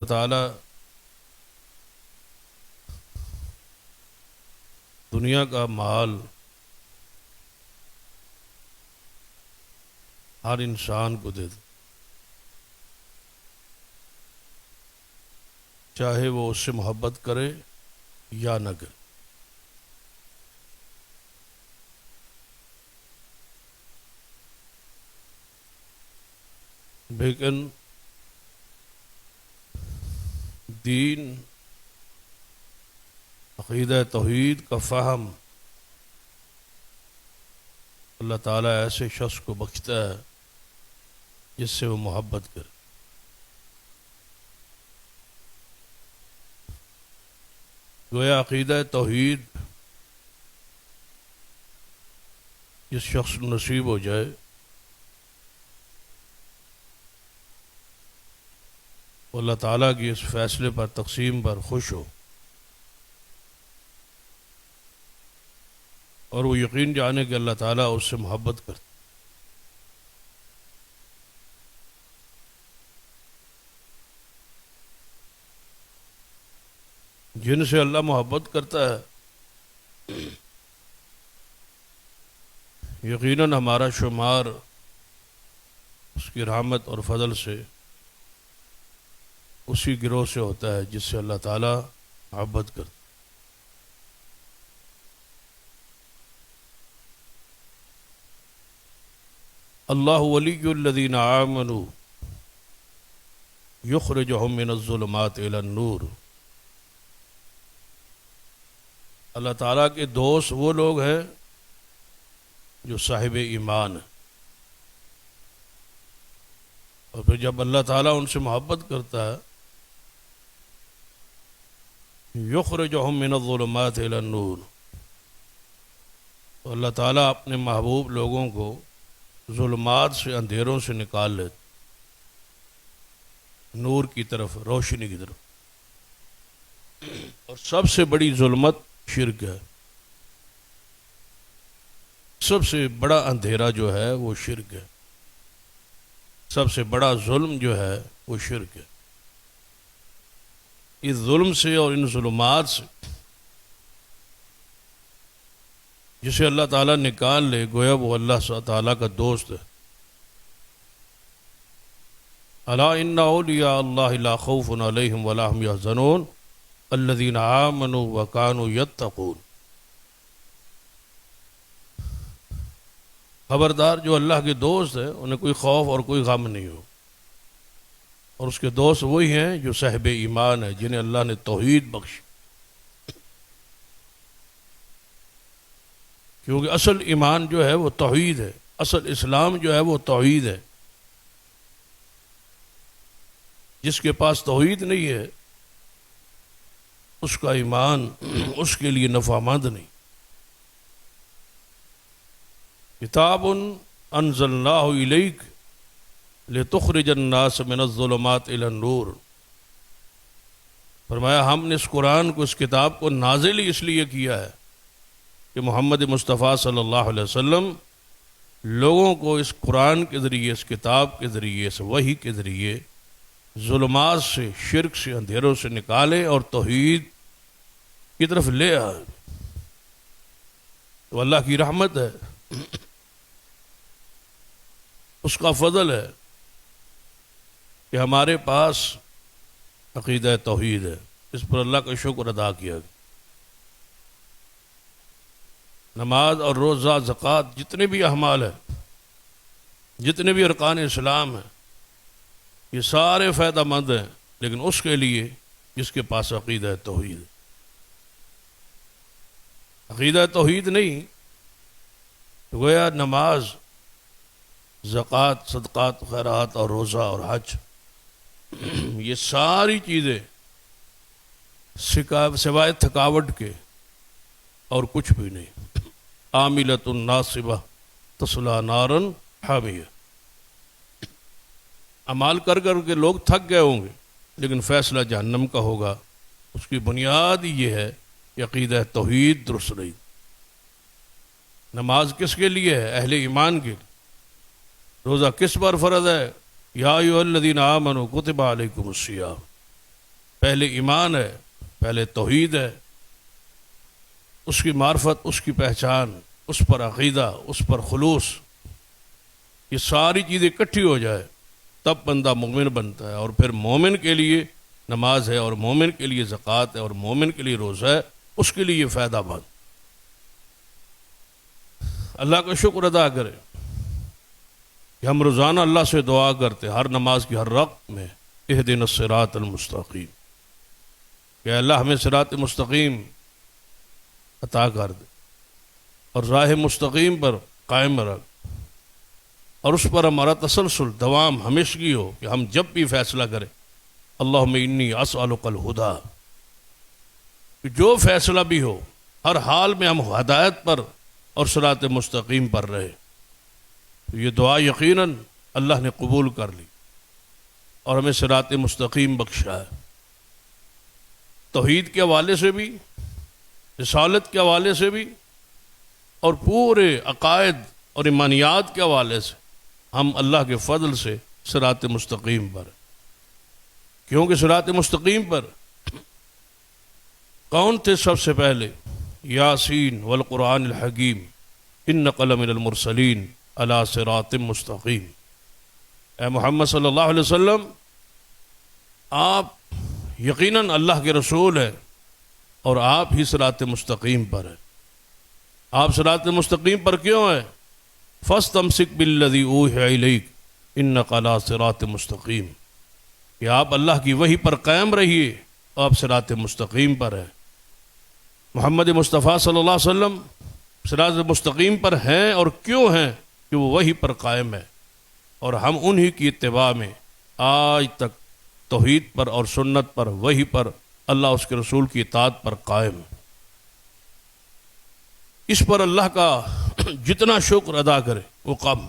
تعالی دنیا کا مال ہر انسان کو دے دے، چاہے وہ اس سے محبت کرے یا نہ کرے۔ لیکن دین، عقیدہ توحید کا فہم اللہ تعالیٰ ایسے شخص کو بخشتا ہے جس سے وہ محبت کرے۔ گویا عقیدہ توحید جس شخص کو نصیب ہو جائے وہ اللہ تعالیٰ کی اس فیصلے پر، تقسیم پر خوش ہو، اور وہ یقین جانے کہ اللہ تعالیٰ اس سے محبت کرتا۔ جن سے اللہ محبت کرتا ہے یقیناً ہمارا شمار اس کی رحمت اور فضل سے اسی گروہ سے ہوتا ہے جس سے اللہ تعالیٰ محبت کرتا۔ اللہ ولی الذین آمنوا یخرجہم من الظلمات الی النور۔ اللہ تعالیٰ کے دوست وہ لوگ ہیں جو صاحب ایمان ہیں، اور پھر جب اللہ تعالیٰ ان سے محبت کرتا ہے یخرجہم من الظلمات الی النور، تو اللہ تعالیٰ اپنے محبوب لوگوں کو ظلمات سے، اندھیروں سے نکال لیتے نور کی طرف، روشنی کی طرف۔ اور سب سے بڑی ظلمت شرک ہے، سب سے بڑا اندھیرا جو ہے وہ شرک ہے، سب سے بڑا ظلم جو ہے وہ شرک ہے۔ اس ظلم سے اور ان ظلمات سے جسے اللہ تعالیٰ نکال لے گویا وہ اللہ تعالیٰ کا دوست ہے۔ الا ان اولیاء اللہ لا خوف علیہم ولا هم يحزنون الذین آمنوا وکانوا یتقون۔ خبردار، جو اللہ کے دوست ہیں انہیں کوئی خوف اور کوئی غم نہیں ہو، اور اس کے دوست وہی ہیں جو صاحب ایمان ہیں، جنہیں اللہ نے توحید بخشی، کیونکہ اصل ایمان جو ہے وہ توحید ہے، اصل اسلام جو ہے وہ توحید ہے۔ جس کے پاس توحید نہیں ہے اس کا ایمان اس کے لیے نفع مند نہیں۔ کتاب انزلناہ الیک لتخرج الناس من الظلمات الی النور۔ فرمایا ہم نے اس قرآن کو، اس کتاب کو نازل ہی اس لیے کیا ہے کہ محمد مصطفیٰ صلی اللہ علیہ وسلم لوگوں کو اس قرآن کے ذریعے، اس کتاب کے ذریعے، اس وحی کے ذریعے ظلمات سے، شرک سے، اندھیروں سے نکالے اور توحید کی طرف لے آئے۔ تو اللہ کی رحمت ہے، اس کا فضل ہے کہ ہمارے پاس عقیدہ توحید ہے، اس پر اللہ کا شکر ادا کیا گیا۔ نماز اور روزہ، زکوٰۃ، جتنے بھی اعمال ہیں، جتنے بھی ارکان اسلام ہیں، یہ سارے فائدہ مند ہیں، لیکن اس کے لیے جس کے پاس عقیدہ توحید ہے۔ عقیدہ توحید نہیں تو گویا نماز، زکوٰۃ، صدقات، خیرات اور روزہ اور حج، یہ ساری چیزیں سوائے تھکاوٹ کے اور کچھ بھی نہیں۔ عاملۃ ناصبہ تصلی نارا حامیہ۔ اعمال کر کر کے لوگ تھک گئے ہوں گے، لیکن فیصلہ جہنم کا ہوگا۔ اس کی بنیاد یہ ہے کہ عقیدہ توحید درست نہیں۔ نماز کس کے لیے ہے؟ اہل ایمان کے لیے۔ روزہ کس پر فرض ہے؟ یا ایھا الذین آمنوا کتب علیکم الصیام۔ پہلے ایمان ہے، پہلے توحید ہے، اس کی معرفت، اس کی پہچان، اس پر عقیدہ، اس پر خلوص، یہ ساری چیزیں اکٹھی ہو جائے تب بندہ مومن بنتا ہے. اور پھر مومن کے لیے نماز ہے، اور مومن کے لیے زکوٰۃ ہے، اور مومن کے لیے روزہ ہے، اس کے لیے یہ فائدہ مند. اللہ کا شکر ادا کرے کہ ہم روزانہ اللہ سے دعا کرتے ہر نماز کی ہر رکعت میں، اہدنا الصراط المستقیم، کہ اللہ ہمیں صراط مستقیم عطا کر دے اور راہ مستقیم پر قائم رکھ، اور اس پر ہمارا تسلسل دوام ہمیشگی ہو کہ ہم جب بھی فیصلہ کریں اللہم انی اسألک الہدی، کہ جو فیصلہ بھی ہو ہر حال میں ہم ہدایت پر اور صراط مستقیم پر رہے. یہ دعا یقیناً اللہ نے قبول کر لی اور ہمیں صراط مستقیم بخشا ہے. توحید کے حوالے سے بھی، رسالت کے حوالے سے بھی، اور پورے عقائد اور ایمانیات کے حوالے سے ہم اللہ کے فضل سے صراط مستقیم پر. کیونکہ صراط مستقیم پر کون تھے سب سے پہلے؟ یاسین والقرآن الحکیم انک لمن المرسلین علی صراط مستقیم. اے محمد صلی اللہ علیہ وسلم، آپ یقیناً اللہ کے رسول ہیں اور آپ ہی صراط مستقیم پر ہیں. آپ صراط مستقیم پر کیوں ہیں؟ فاستمسک بالذی اوحی الیک انک علی صراط مستقیم، کہ آپ اللہ کی وحی پر قائم رہیے، آپ صراط مستقیم پر ہیں. محمد مصطفیٰ صلی اللہ علیہ وسلم صراط مستقیم پر ہیں، اور کیوں ہیں؟ کہ وہ وحی پر قائم ہے، اور ہم انہی کی اتباع میں آج تک توحید پر اور سنت پر، وحی پر، اللہ اس کے رسول کی اطاعت پر قائم. اس پر اللہ کا جتنا شکر ادا کرے وہ کم.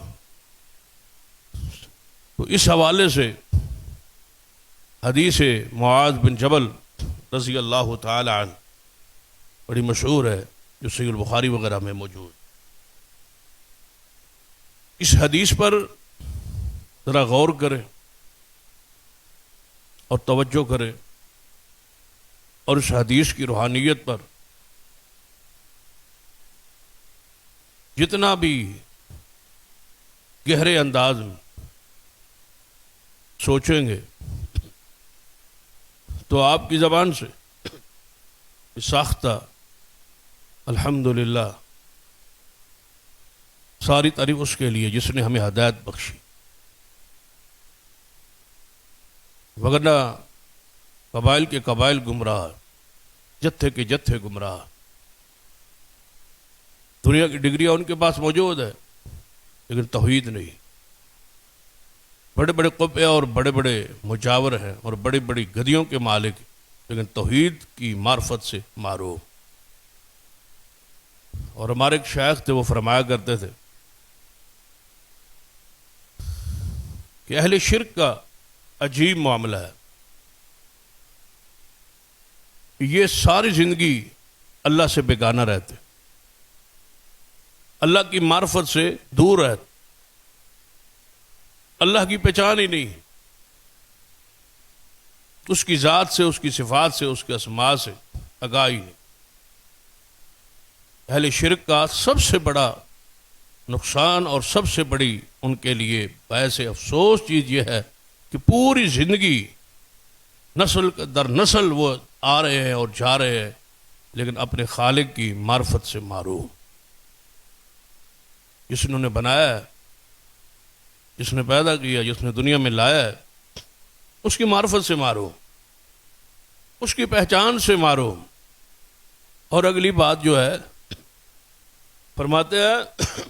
تو اس حوالے سے حدیث معاذ بن جبل رضی اللہ تعالی عنہ بڑی مشہور ہے، جو صحیح البخاری وغیرہ میں موجود. اس حدیث پر ذرا غور کریں اور توجہ کریں، اور اس حدیث کی روحانیت پر جتنا بھی گہرے انداز میں سوچیں گے تو آپ کی زبان سے ساختہ الحمدللہ ساری تعریف اس کے لیے جس نے ہمیں ہدایت بخشی. وگرنہ قبائل کے قبائل گمراہ، جتھے کے جتھے گمراہ، دنیا کی ڈگریاں ان کے پاس موجود ہے لیکن توحید نہیں. بڑے بڑے قبے اور بڑے بڑے مجاور ہیں اور بڑی بڑی گدیوں کے مالک، لیکن توحید کی معرفت سے معروف. اور ہمارے ایک شیخ تھے، وہ فرمایا کرتے تھے کہ اہل شرک کا عجیب معاملہ ہے، یہ ساری زندگی اللہ سے بیگانہ رہتے، اللہ کی معرفت سے دور رہتے، اللہ کی پہچان ہی نہیں، اس کی ذات سے، اس کی صفات سے، اس کے اسماء سے آگاہی نہیں. اہل شرک کا سب سے بڑا نقصان اور سب سے بڑی ان کے لیے باعث افسوس چیز یہ ہے کہ پوری زندگی نسل در نسل وہ آ رہے ہیں اور جا رہے ہیں، لیکن اپنے خالق کی معرفت سے محروم. جس نے انہیں بنایا ہے، جس نے پیدا کیا، جس نے دنیا میں لایا ہے، اس کی معرفت سے محروم، اس کی پہچان سے محروم. اور اگلی بات جو ہے فرماتے ہیں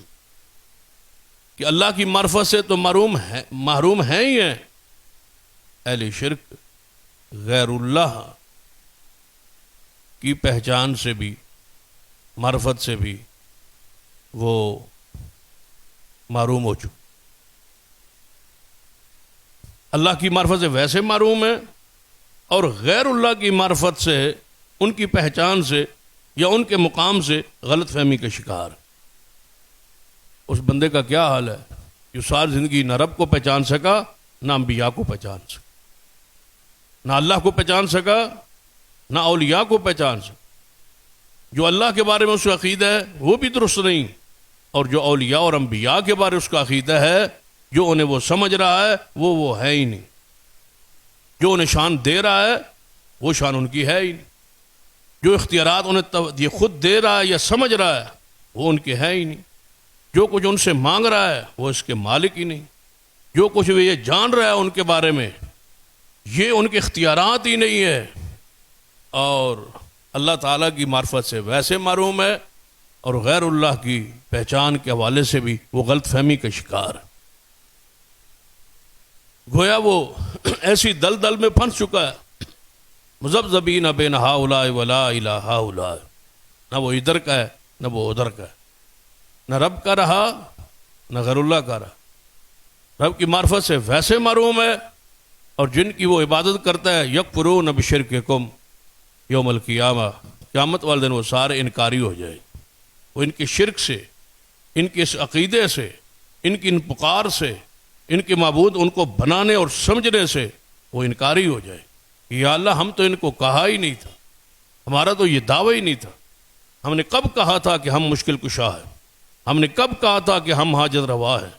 کہ اللہ کی معرفت سے تو محروم ہیں ہی ہیں، اہل شرک غیر اللہ کی پہچان سے بھی، معرفت سے بھی وہ محروم ہو چکے. اللہ کی معرفت سے ویسے محروم ہیں، اور غیر اللہ کی معرفت سے، ان کی پہچان سے یا ان کے مقام سے غلط فہمی کا شکار. اس بندے کا کیا حال ہے جو ساری زندگی نہ رب کو پہچان سکا نہ انبیاء کو پہچان سکا. نہ اللہ کو پہچان سکا نہ اولیاء کو پہچان سکا. جو اللہ کے بارے میں اس کا عقیدہ ہے وہ بھی درست نہیں، اور جو اولیاء اور انبیاء کے بارے میں اس کا عقیدہ ہے جو انہیں وہ سمجھ رہا ہے وہ ہے ہی نہیں. جو انہیں شان دے رہا ہے وہ شان ان کی ہے ہی نہیں. جو اختیارات انہیں یہ خود دے رہا ہے یا سمجھ رہا ہے وہ ان کے ہے ہی نہیں. جو کچھ ان سے مانگ رہا ہے وہ اس کے مالک ہی نہیں. جو کچھ وہ یہ جان رہا ہے ان کے بارے میں یہ ان کے اختیارات ہی نہیں ہے. اور اللہ تعالیٰ کی معرفت سے ویسے محروم ہے، اور غیر اللہ کی پہچان کے حوالے سے بھی وہ غلط فہمی کا شکار ہے. گویا وہ ایسی دلدل میں پھنس چکا ہے، مذبذبین بین ہؤلاء ولا الی ہؤلاء، نہ وہ ادھر کا ہے نہ وہ ادھر کا ہے، نہ رب کا رہا نہ غیر اللہ کا رہا. رب کی معرفت سے ویسے محروم ہے، اور جن کی وہ عبادت کرتا ہے یکفرون بشرککم یوم القیامہ، قیامت والے دن وہ سارے انکاری ہو جائے. وہ ان کے شرک سے، ان کے اس عقیدے سے، ان کی ان پکار سے، ان کے معبود ان کو بنانے اور سمجھنے سے وہ انکاری ہو جائے. یا اللہ ہم تو ان کو کہا ہی نہیں تھا، ہمارا تو یہ دعویٰ ہی نہیں تھا. ہم نے کب کہا تھا کہ ہم مشکل کشا ہیں؟ ہم نے کب کہا تھا کہ ہم حاجت روا ہیں؟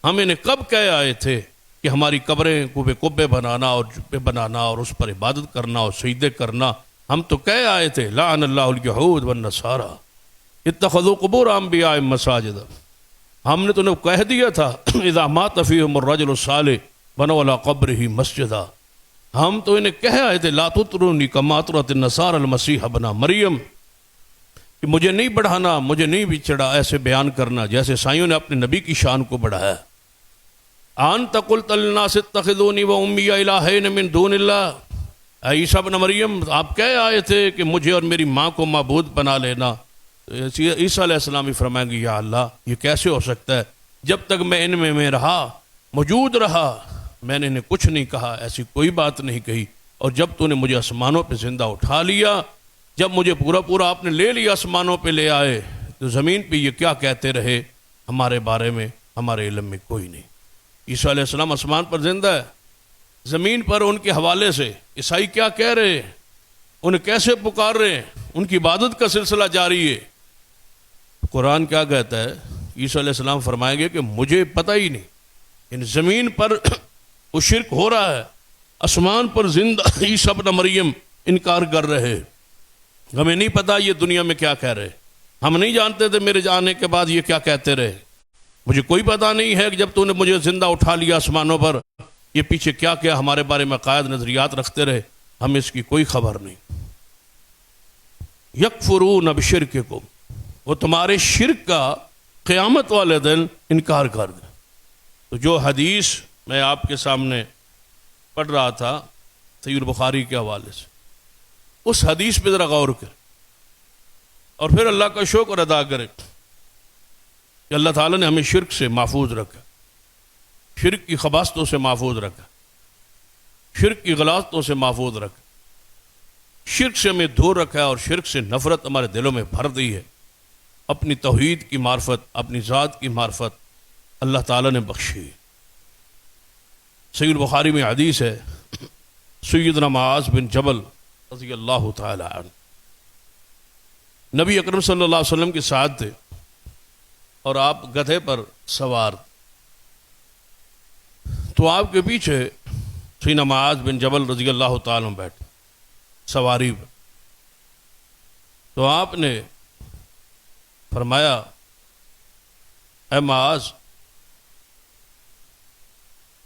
ہم انہیں کب کہہ آئے تھے کہ ہماری قبریں کبے بنانا اور جبے بنانا اور اس پر عبادت کرنا اور سجدے کرنا؟ ہم تو کہہ آئے تھے لعن اللہ الیہود والنصارى اتخذوا قبور انبیاء مساجد. ہم نے تو انہیں کہہ دیا تھا اذا مات فیہم الرجل الصالح بنوا علی قبرہ مسجدا. ہم تو انہیں کہہ آئے تھے لا تطرونی کما اطرت النصارى المسیح ابن مریم، کہ مجھے نہیں بڑھانا، مجھے نہیں بھی چڑھا ایسے بیان کرنا جیسے عیسائیوں نے اپنے نبی کی شان کو بڑھایا. انت قلت للناس اتخذونی وامی الہین من دون اللہ، اے عیسیٰ ابن مریم آپ کہہ آئے تھے کہ مجھے اور میری ماں کو معبود بنا لینا. عیسیٰ علیہ السلام ہی فرمائیں گے یا اللہ یہ کیسے ہو سکتا ہے؟ جب تک میں ان میں رہا، موجود رہا، میں نے انہیں کچھ نہیں کہا، ایسی کوئی بات نہیں کہی. اور جب تو نے مجھے آسمانوں پہ زندہ اٹھا لیا، جب مجھے پورا آپ نے لے لیا، آسمانوں پہ لے آئے، تو زمین پہ یہ کیا کہتے رہے ہمارے بارے میں؟ ہمارے علم میں کوئی نہیں. عیسیٰ علیہ السلام آسمان پر زندہ ہے، زمین پر ان کے حوالے سے عیسائی کیا کہہ رہے ہیں، انہیں کیسے پکار رہے ہیں، ان کی عبادت کا سلسلہ جاری ہے. قرآن کیا کہتا ہے؟ عیسیٰ علیہ السلام فرمائیں گے کہ مجھے پتہ ہی نہیں. ان زمین پر وہ شرک ہو رہا ہے، آسمان پر زندہ عیسیٰ ابن مریم انکار کر رہے. ہمیں نہیں پتا یہ دنیا میں کیا کہہ رہے، ہم نہیں جانتے تھے میرے جانے کے بعد یہ کیا کہتے رہے. مجھے کوئی پتہ نہیں ہے کہ جب تو نے مجھے زندہ اٹھا لیا آسمانوں پر یہ پیچھے کیا کیا ہمارے بارے میں عقائد نظریات رکھتے رہے، ہمیں اس کی کوئی خبر نہیں. یکفرون بشرککم، وہ تمہارے شرک کا قیامت والے دن انکار کر دیں. تو جو حدیث میں آپ کے سامنے پڑھ رہا تھا صحیح البخاری کے حوالے سے، اس حدیث پہ ذرا غور کریں اور پھر اللہ کا شکر ادا کریں کہ اللہ تعالیٰ نے ہمیں شرک سے محفوظ رکھا، شرک کی خباثتوں سے محفوظ رکھا، شرک کی غلاظتوں سے محفوظ رکھا، شرک سے ہمیں دور رکھا ہے، اور شرک سے نفرت ہمارے دلوں میں بھر دی ہے. اپنی توحید کی معرفت، اپنی ذات کی معرفت اللہ تعالیٰ نے بخشی. صحیح البخاری میں حدیث ہے، سیدنا معاذ بن جبل رضی اللہ تعالی عنہ نبی اکرم صلی اللہ علیہ وسلم کے ساتھ تھے، اور آپ گدھے پر سوار، تو آپ کے پیچھے سیدنا معاذ بن جبل رضی اللہ تعالی عنہ بیٹھے سواری پر. تو آپ نے فرمایا اے معاذ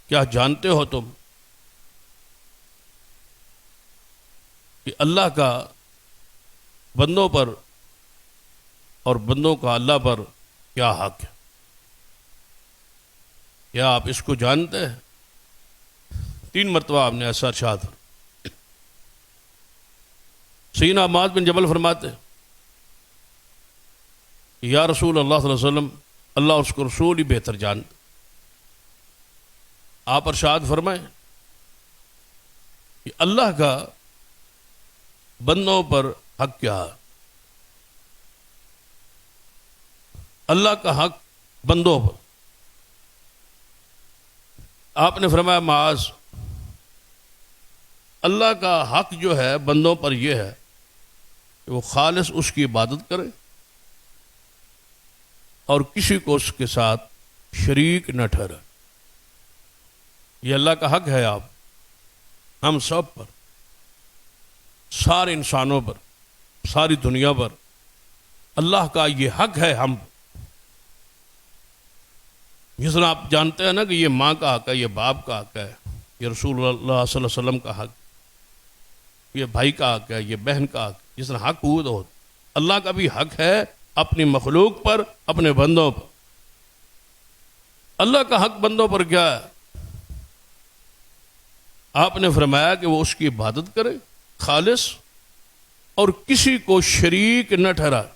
کیا جانتے ہو تم کہ اللہ کا بندوں پر اور بندوں کا اللہ پر کیا حق ہے؟ کیا آپ اس کو جانتے ہیں؟ 3 مرتبہ آپ نے ایسا ارشاد. سیدنا معاذ بن جبل فرماتے یا رسول اللہ صلی اللہ علیہ وسلم اللہ اس کو رسول ہی بہتر جانتے. آپ ارشاد فرمائیں کہ اللہ کا بندوں پر حق کیا ہے؟ اللہ کا حق بندوں پر. آپ نے فرمایا معاذ اللہ کا حق جو ہے بندوں پر یہ ہے کہ وہ خالص اس کی عبادت کرے اور کسی کو اس کے ساتھ شریک نہ ٹھہرائے. یہ اللہ کا حق ہے آپ ہم سب پر، سارے انسانوں پر، ساری دنیا پر اللہ کا یہ حق ہے. ہم جس طرح آپ جانتے ہیں نا کہ یہ ماں کا حق ہے، یہ باپ کا حق ہے، یہ رسول اللہ صلی اللہ علیہ وسلم کا حق، یہ بھائی کا حق ہے، یہ بہن کا حق. جس طرح حق ہو اللہ کا بھی حق ہے اپنی مخلوق پر، اپنے بندوں پر. اللہ کا حق بندوں پر کیا ہے؟ آپ نے فرمایا کہ وہ اس کی عبادت کرے خالص اور کسی کو شریک نہ ٹھہرائے.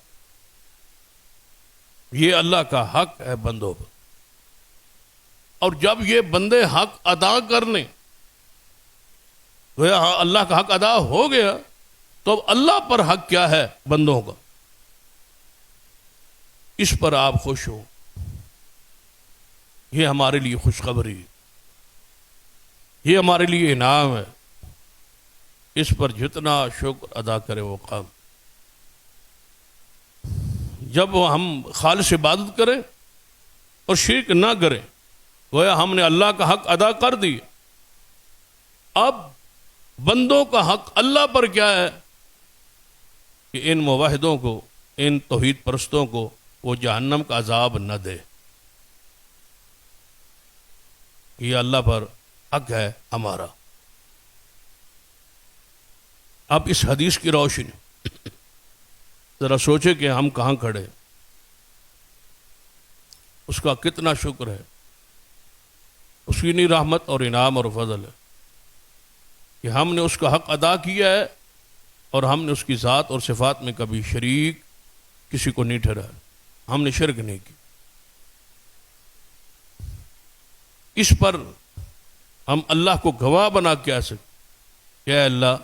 یہ اللہ کا حق ہے بندوں پر. اور جب یہ بندے حق ادا کر لیں، گویا اللہ کا حق ادا ہو گیا، تو اب اللہ پر حق کیا ہے بندوں کا، اس پر آپ خوش ہو. یہ ہمارے لیے خوشخبری، یہ ہمارے لیے انعام ہے. اس پر جتنا شکر ادا کرے وہ کام. جب ہم خالص عبادت کریں اور شرک نہ کریں، گویا ہم نے اللہ کا حق ادا کر دیا. اب بندوں کا حق اللہ پر کیا ہے کہ ان موحدوں کو، ان توحید پرستوں کو وہ جہنم کا عذاب نہ دے. یہ اللہ پر حق ہے ہمارا. اب اس حدیث کی روشنی ذرا سوچے کہ ہم کہاں کھڑے، اس کا کتنا شکر ہے، اس کی نہیں رحمت اور انعام اور فضل ہے کہ ہم نے اس کا حق ادا کیا ہے اور ہم نے اس کی ذات اور صفات میں کبھی شریک کسی کو نہیں ٹھہرایا. ہم نے شرک نہیں کی. اس پر ہم اللہ کو گواہ بنا کے آ سکتے کہ اے اللہ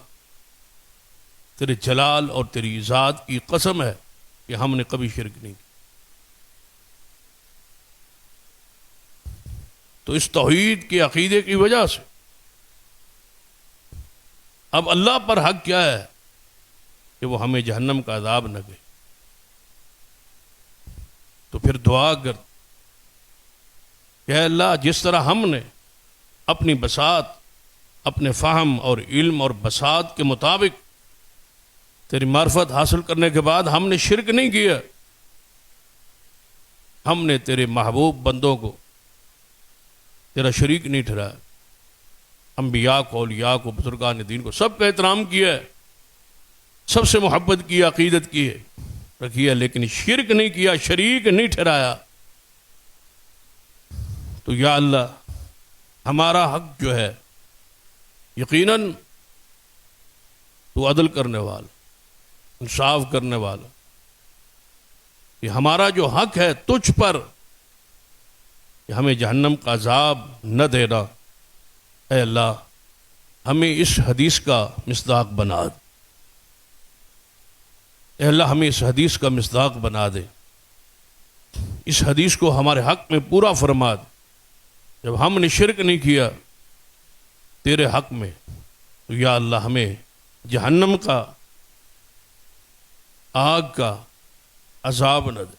تیرے جلال اور تیری ذات کی قسم ہے کہ ہم نے کبھی شرک نہیں کی. تو اس توحید کے عقیدے کی وجہ سے اب اللہ پر حق کیا ہے کہ وہ ہمیں جہنم کا عذاب نہ دے. تو پھر دعا کر کہ اے اللہ جس طرح ہم نے اپنی بساط، اپنے فہم اور علم اور بساط کے مطابق تیری معرفت حاصل کرنے کے بعد ہم نے شرک نہیں کیا، ہم نے تیرے محبوب بندوں کو تیرا شریک نہیں ٹھہرایا. انبیاء کو، اولیاء کو، بزرگان دین کو سب کا احترام کیا ہے، سب سے محبت کی، عقیدت کی ہے، رکھی ہے، لیکن شرک نہیں کیا، شریک نہیں ٹھہرایا. تو یا اللہ ہمارا حق جو ہے یقیناً تو عدل کرنے والا، انصاف کرنے والا. یہ ہمارا جو حق ہے تجھ پر کہ ہمیں جہنم کا عذاب نہ دینا، اے اللہ ہمیں اس حدیث کا مصداق بنا دے. اے اللہ ہمیں اس حدیث کا مصداق بنا دے. اس حدیث کو ہمارے حق میں پورا فرما دے. جب ہم نے شرک نہیں کیا تیرے حق میں، تو یا اللہ ہمیں جہنم کا، آگ کا عذاب نہ دے.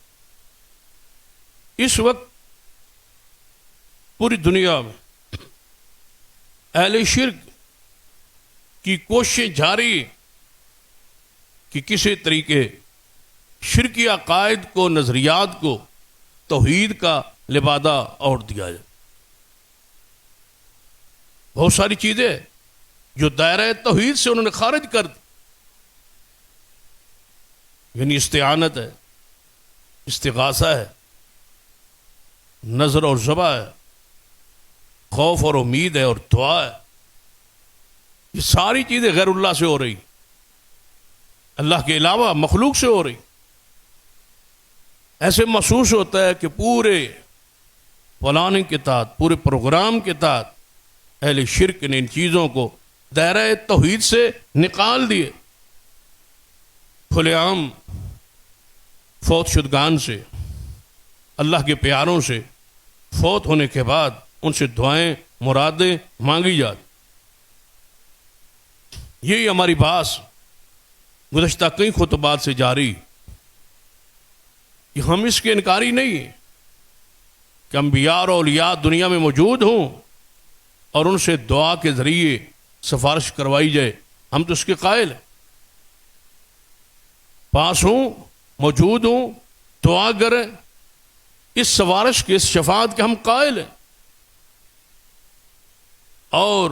اس وقت پوری دنیا میں اہل شرک کی کوششیں جاری کہ کسی طریقے شرکی عقائد کو، نظریات کو توحید کا لبادہ اوڑ دیا جائے. بہت ساری چیزیں جو دائرہ توحید سے انہوں نے خارج کر دی، یعنی استعانت ہے، استغاثہ ہے، نظر اور ذبح ہے، خوف اور امید ہے اور دعا ہے. یہ ساری چیزیں غیر اللہ سے ہو رہی، اللہ کے علاوہ مخلوق سے ہو رہی. ایسے محسوس ہوتا ہے کہ پورے پلاننگ کے تحت، پورے پروگرام کے تحت اہل شرک نے ان چیزوں کو دائرہ توحید سے نکال دیے. کھلے عام فوت شدگان سے، اللہ کے پیاروں سے فوت ہونے کے بعد ان سے دعائیں، مرادیں مانگی جاتی. یہی ہماری بحث گزشتہ کئی خطبات سے جاری کہ ہم اس کے انکاری نہیں ہیں کہ انبیاء اور اولیاء دنیا میں موجود ہوں اور ان سے دعا کے ذریعے سفارش کروائی جائے، ہم تو اس کے قائل ہیں، پاس ہوں، موجود ہوں، دعا کریں، اس سفارش کے، اس شفاعت کے ہم قائل ہیں۔ اور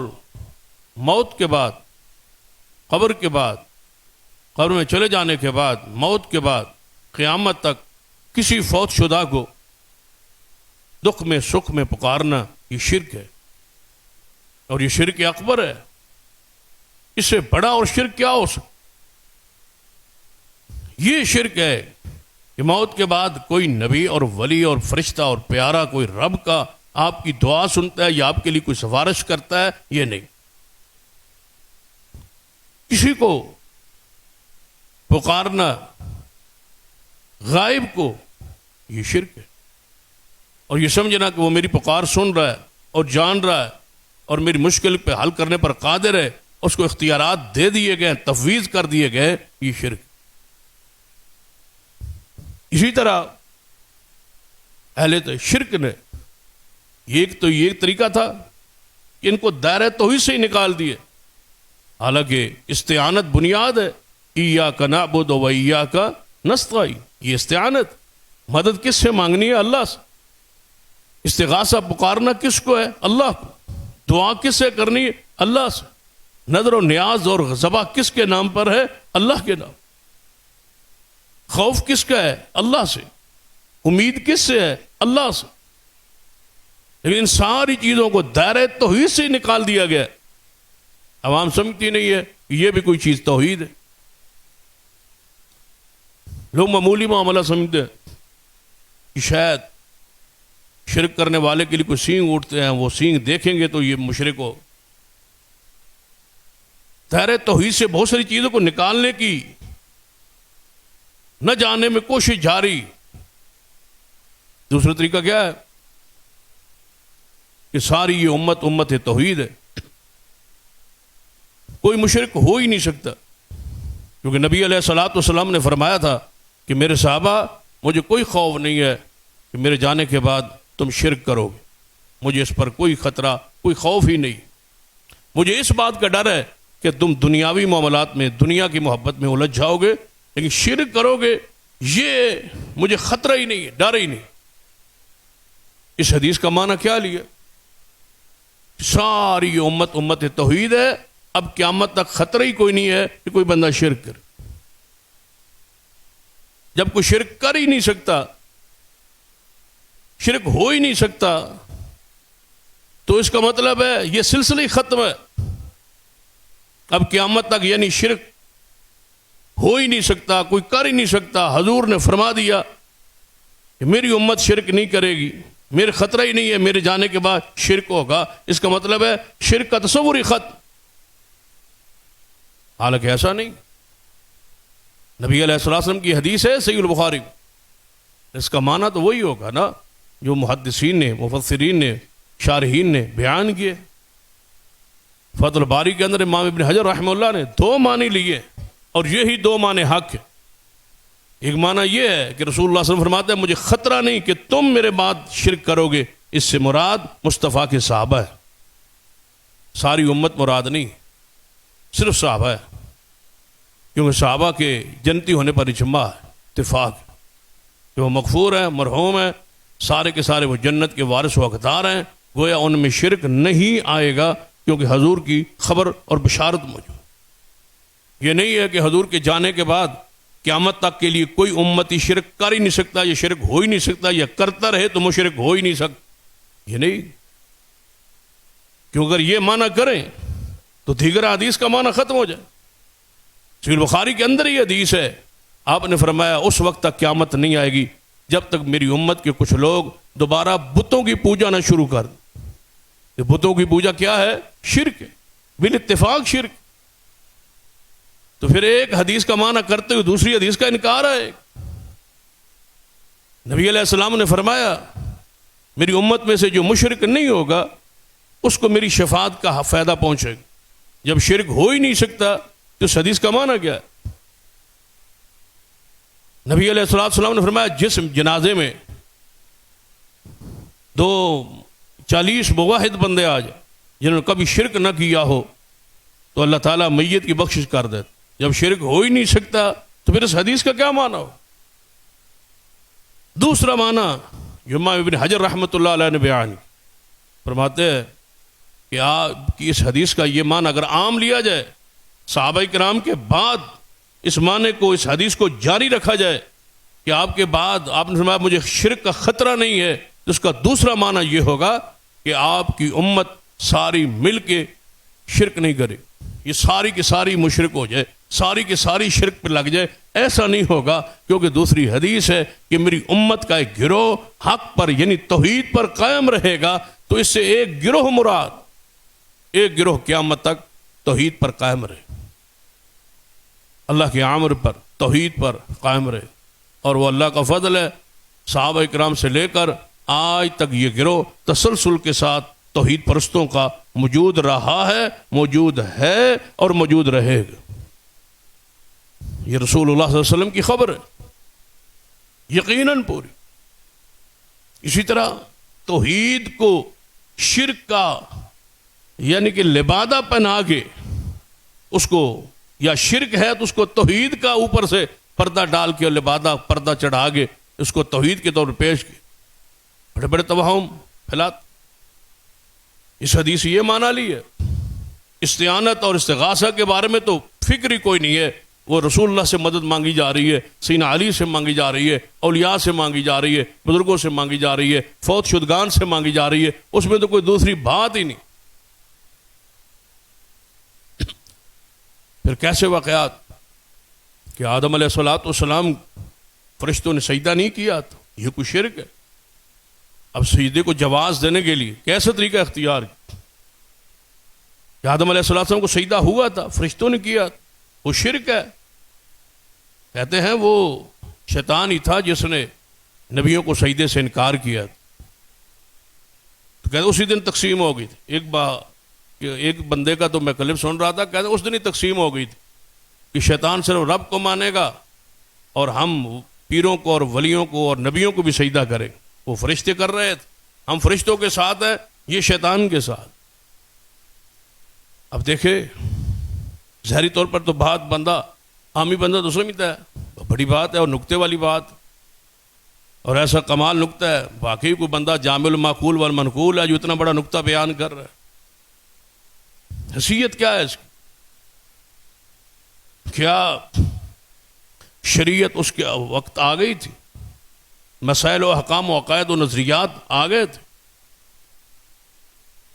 موت کے بعد، قبر کے بعد، قبر میں چلے جانے کے بعد، موت کے بعد قیامت تک کسی فوت شدہ کو دکھ میں سکھ میں پکارنا یہ شرک ہے، اور یہ شرک اکبر ہے۔ اس سے بڑا اور شرک کیا ہو سکتا؟ یہ شرک ہے کہ موت کے بعد کوئی نبی اور ولی اور فرشتہ اور پیارا کوئی رب کا آپ کی دعا سنتا ہے یا آپ کے لیے کوئی سفارش کرتا ہے، یہ نہیں۔ کسی کو پکارنا، غائب کو، یہ شرک ہے، اور یہ سمجھنا کہ وہ میری پکار سن رہا ہے اور جان رہا ہے اور میری مشکل پہ حل کرنے پر قادر ہے، اس کو اختیارات دے دیے گئے، تفویض کر دیے گئے، یہ شرک۔ اسی طرح اہل شرک نے یہ ایک طریقہ تھا کہ ان کو دائرہ توحید سے ہی نکال دیے، حالانکہ استعانت بنیاد ہے، ایاک نعبد و ایاک نستعین، یہ استعانت، مدد کس سے مانگنی ہے؟ اللہ سے۔ استغاثہ پکارنا کس کو ہے؟ اللہ کو۔ دعا کس سے کرنی ہے؟ اللہ سے۔ نظر و نیاز اور ذبح کس کے نام پر ہے؟ اللہ کے نام۔ خوف کس کا ہے؟ اللہ سے۔ امید کس سے ہے؟ اللہ سے۔ لیکن ان ساری چیزوں کو دائرہ توحید سے نکال دیا گیا، عوام سمجھتی نہیں ہے کہ یہ بھی کوئی چیز توحید ہے۔ لوگ معمولی معاملہ سمجھتے ہیں کہ شاید شرک کرنے والے کے لیے کوئی سینگ اٹھتے ہیں، وہ سینگ دیکھیں گے تو یہ مشرک ہو۔ دائرہ توحید سے بہت ساری چیزوں کو نکالنے کی نہ جانے میں کوشش جاری۔ دوسرا طریقہ کیا ہے کہ ساری یہ امت توحید ہے، کوئی مشرک ہو ہی نہیں سکتا، کیونکہ نبی علیہ الصلوۃ والسلام نے فرمایا تھا کہ میرے صحابہ، مجھے کوئی خوف نہیں ہے کہ میرے جانے کے بعد تم شرک کرو گے، مجھے اس پر کوئی خطرہ، کوئی خوف ہی نہیں۔ مجھے اس بات کا ڈر ہے کہ تم دنیاوی معاملات میں، دنیا کی محبت میں الجھ جاؤ گے، لیکن شرک کرو گے، یہ مجھے خطرہ ہی نہیں ہے، ڈر ہی نہیں۔ اس حدیث کا معنی کیا لیا؟ ساری یہ امت توحید ہے، اب قیامت تک خطرہ ہی کوئی نہیں ہے کہ کوئی بندہ شرک کرے۔ جب کوئی شرک کر ہی نہیں سکتا، شرک ہو ہی نہیں سکتا، تو اس کا مطلب ہے یہ سلسلہ ہی ختم ہے۔ اب قیامت تک یعنی شرک ہو ہی نہیں سکتا، کوئی کر ہی نہیں سکتا۔ حضور نے فرما دیا کہ میری امت شرک نہیں کرے گی، میرے خطرہ ہی نہیں ہے میرے جانے کے بعد شرک ہوگا، اس کا مطلب ہے شرک کا تصور ہی ختم۔ حالانکہ ایسا نہیں۔ نبی علیہ الصلوۃ والسلام کی حدیث ہے صحیح البخاری، اس کا معنی تو وہی ہوگا نا جو محدثین نے، مفسرین نے، شارحین نے بیان کیے۔ فتح الباری کے اندر امام ابن حجر رحمہ اللہ نے دو معنی لیے، اور یہی دو معنی حق ہے۔ ایک معنی یہ ہے کہ رسول اللہ صلی اللہ علیہ وسلم فرماتے ہیں مجھے خطرہ نہیں کہ تم میرے بعد شرک کرو گے، اس سے مراد مصطفیٰ کے صحابہ ہے، ساری امت مراد نہیں، صرف صحابہ ہے، کیونکہ صحابہ کے جنتی ہونے پر اجماع ہے، اتفاق ہے کہ وہ مغفور ہیں، مرحوم ہیں، سارے کے سارے وہ جنت کے وارث و حقدار ہیں، گویا ان میں شرک نہیں آئے گا، کیونکہ حضور کی خبر اور بشارت موجود۔ یہ نہیں ہے کہ حضور کے جانے کے بعد قیامت تک کے لیے کوئی امتی شرک کر ہی نہیں سکتا، یہ شرک ہو ہی نہیں سکتا، یا کرتا رہے تو مشرک ہو ہی نہیں سکتا، یہ نہیں۔ کیوں اگر یہ معنی کریں تو دیگر حدیث کا معنی ختم ہو جائے۔ صحیح بخاری کے اندر یہ حدیث ہے، آپ نے فرمایا اس وقت تک قیامت نہیں آئے گی جب تک میری امت کے کچھ لوگ دوبارہ بتوں کی پوجا نہ شروع کر دیں۔ بتوں کی پوجا کیا ہے؟ شرک ہے، بالاتفاق شرک۔ تو پھر ایک حدیث کا معنی کرتے ہوئے دوسری حدیث کا انکار ہے۔ نبی علیہ السلام نے فرمایا میری امت میں سے جو مشرک نہیں ہوگا اس کو میری شفاعت کا فائدہ پہنچے گا۔ جب شرک ہو ہی نہیں سکتا تو اس حدیث کا معنی کیا ہے؟ نبی علیہ الصلوۃ والسلام نے فرمایا جس جنازے میں 40 موحد بندے آ جائیں جنہوں نے کبھی شرک نہ کیا ہو تو اللہ تعالیٰ میت کی بخشش کر دیتا. جب شرک ہو ہی نہیں سکتا تو پھر اس حدیث کا کیا معنی ہو؟ دوسرا معنی جو امام ابن حجر رحمۃ اللہ علیہ نے بیان فرماتے ہیں کہ آپ کی اس حدیث کا یہ معنی اگر عام لیا جائے صحابہ کرام کے بعد اس معنی کو اس حدیث کو جاری رکھا جائے کہ آپ کے بعد آپ نے فرمایا مجھے شرک کا خطرہ نہیں ہے، تو اس کا دوسرا معنی یہ ہوگا کہ آپ کی امت ساری مل کے شرک نہیں کرے، یہ ساری کی ساری مشرک ہو جائے، ساری کی ساری شرک پہ لگ جائے. ایسا نہیں ہوگا، کیونکہ دوسری حدیث ہے کہ میری امت کا ایک گروہ حق پر یعنی توحید پر قائم رہے گا. تو اس سے ایک گروہ مراد، ایک گروہ قیامت تک توحید پر قائم رہے، اللہ کے امر پر توحید پر قائم رہے. اور وہ اللہ کا فضل ہے، صحابہ کرام سے لے کر آج تک یہ گروہ تسلسل کے ساتھ توحید پرستوں کا موجود رہا ہے، موجود ہے اور موجود رہے گا. یہ رسول اللہ صلی اللہ علیہ وسلم کی خبر ہے یقیناً پوری. اسی طرح توحید کو شرک کا یعنی کہ لبادہ پہنا کے اس کو، یا شرک ہے تو اس کو توحید کا اوپر سے پردہ ڈال کے اور لبادہ پردہ چڑھا کے اس کو توحید کے طور پر پیش کیا، بڑے بڑے توہم پھیلاتے. اس حدیث یہ معنی لی ہے. استعانت اور استغاثہ کے بارے میں تو فکر ہی کوئی نہیں ہے، وہ رسول اللہ سے مدد مانگی جا رہی ہے، سیدنا علی سے مانگی جا رہی ہے، اولیاء سے مانگی جا رہی ہے، بزرگوں سے مانگی جا رہی ہے، فوت شدگان سے مانگی جا رہی ہے. اس میں تو کوئی دوسری بات ہی نہیں. پھر کیسے واقعات کہ آدم علیہ الصلوۃ والسلام فرشتوں نے سجدہ نہیں کیا تو یہ کوئی شرک ہے. اب سجدے کو جواز دینے کے لیے کیسا طریقہ اختیار کیا کہ آدم علیہ السلام کو سجدہ ہوا تھا، فرشتوں نے کیا، وہ شرک ہے. کہتے ہیں وہ شیطان ہی تھا جس نے نبیوں کو سجدے سے انکار کیا. تو کہتے اسی دن تقسیم ہو گئی تھی. ایک بندے کا تو میں کلپ سن رہا تھا، کہتے اس دن ہی تقسیم ہو گئی تھی کہ شیطان صرف رب کو مانے گا اور ہم پیروں کو اور ولیوں کو اور نبیوں کو بھی سجدہ کریں. وہ فرشتے کر رہے تھے، ہم فرشتوں کے ساتھ ہیں، یہ شیطان کے ساتھ. اب دیکھیں ظاہری طور پر تو بات بندہ عامی بندہ تو سمجھتا ہے بڑی بات ہے اور نکتے والی بات، اور ایسا کمال نکتہ ہے. واقعی کوئی بندہ جامع المعقول والمنقول ہے جو اتنا بڑا نکتہ بیان کر رہا ہے. حیثیت کیا ہے اس کی؟ کیا شریعت اس کے وقت آ گئی تھی؟ مسائل و احکام و عقائد و نظریات آ گئے تھے؟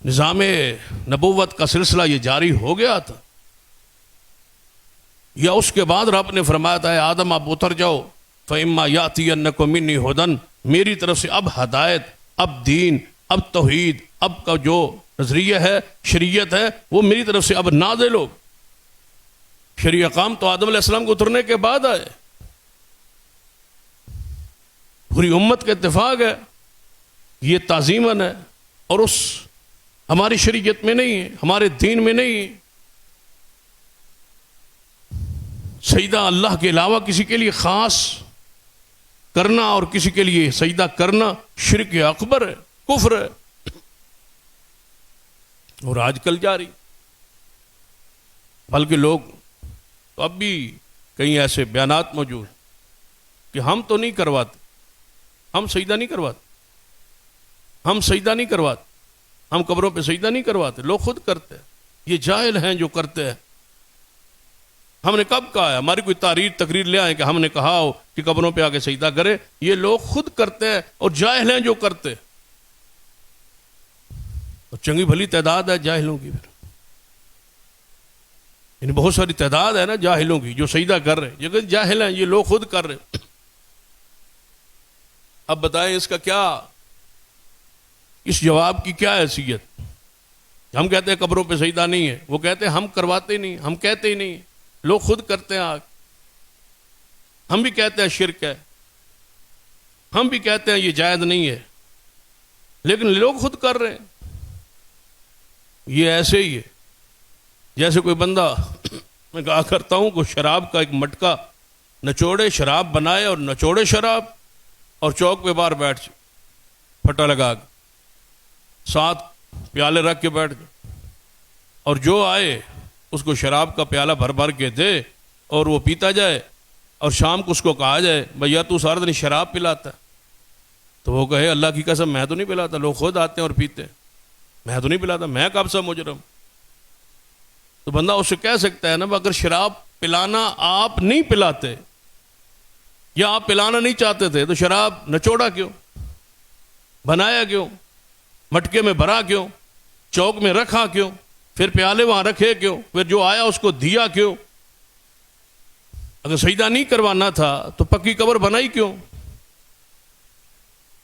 نظام نبوت کا سلسلہ یہ جاری ہو گیا تھا؟ یا اس کے بعد رب نے فرمایا تھا اے آدم اب اتر جاؤ، فَإِمَّا يَأْتِيَنَّكُم مِّنِّي هُدًى، میری طرف سے اب ہدایت، اب دین، اب توحید، اب کا جو نظریہ ہے، شریعت ہے، وہ میری طرف سے اب نازل ہو. شریع احکام تو آدم علیہ السلام کو اترنے کے بعد آئے. پوری امت کا اتفاق ہے یہ تعظیماً ہے، اور اس ہماری شریعت میں نہیں ہے، ہمارے دین میں نہیں ہے. سجدہ اللہ کے علاوہ کسی کے لیے خاص کرنا اور کسی کے لیے سجدہ کرنا شرک اکبر ہے، کفر ہے. اور آج کل جاری، بلکہ لوگ تو اب بھی کئی ایسے بیانات موجود کہ ہم تو نہیں کرواتے، ہم سجدہ نہیں کرواتے، ہم سجدہ نہیں کرواتے، ہم قبروں پہ سجدہ نہیں کرواتے، لوگ خود کرتے ہیں. یہ جاہل ہیں جو کرتے ہیں. ہم نے کب کہا ہے؟ ہماری کوئی تقریر لے آئیں کہ ہم نے کہا ہو کہ قبروں پہ آ کے سجدہ کرے. یہ لوگ خود کرتے ہیں اور جاہل ہیں جو کرتے ہیں. اور چنگی بھلی تعداد ہے جاہلوں کی، پھر یعنی بہت ساری تعداد ہے نا جاہلوں کی جو سجدہ کر رہے ہیں. یہ جاہل ہیں، یہ لوگ خود کر رہے ہیں. اب بتائیں اس کا کیا، اس جواب کی کیا حیثیت؟ ہم کہتے ہیں قبروں پہ سجدہ نہیں ہے، وہ کہتے ہیں ہم کرواتے ہی نہیں، ہم کہتے ہی نہیں، لوگ خود کرتے ہیں. آگ ہم بھی کہتے ہیں شرک ہے، ہم بھی کہتے ہیں یہ جائز نہیں ہے، لیکن لوگ خود کر رہے ہیں. یہ ایسے ہی ہے جیسے کوئی بندہ میں کہا کرتا ہوں کوئی شراب کا ایک مٹکا نچوڑے شراب بنائے اور نچوڑے شراب اور چوک پہ باہر بیٹھ جائے پھٹا لگا کے 7 پیالے رکھ کے بیٹھ گئے اور جو آئے اس کو شراب کا پیالہ بھر بھر کے دے اور وہ پیتا جائے اور شام کو اس کو کہا جائے بھیا تو سارا دن شراب پلاتا ہے تو وہ کہے اللہ کی قسم میں تو نہیں پلاتا، لوگ خود آتے ہیں اور پیتے ہیں، میں تو نہیں پلاتا، میں کب سا مجرم؟ تو بندہ اس سے کہہ سکتا ہے نا اگر شراب پلانا آپ نہیں پلاتے یا آپ پلانا نہیں چاہتے تھے تو شراب نچوڑا کیوں، بنایا کیوں، مٹکے میں بھرا کیوں، چوک میں رکھا کیوں، پھر پیالے وہاں رکھے کیوں، پھر جو آیا اس کو دیا کیوں؟ اگر سجدہ نہیں کروانا تھا تو پکی قبر بنائی کیوں؟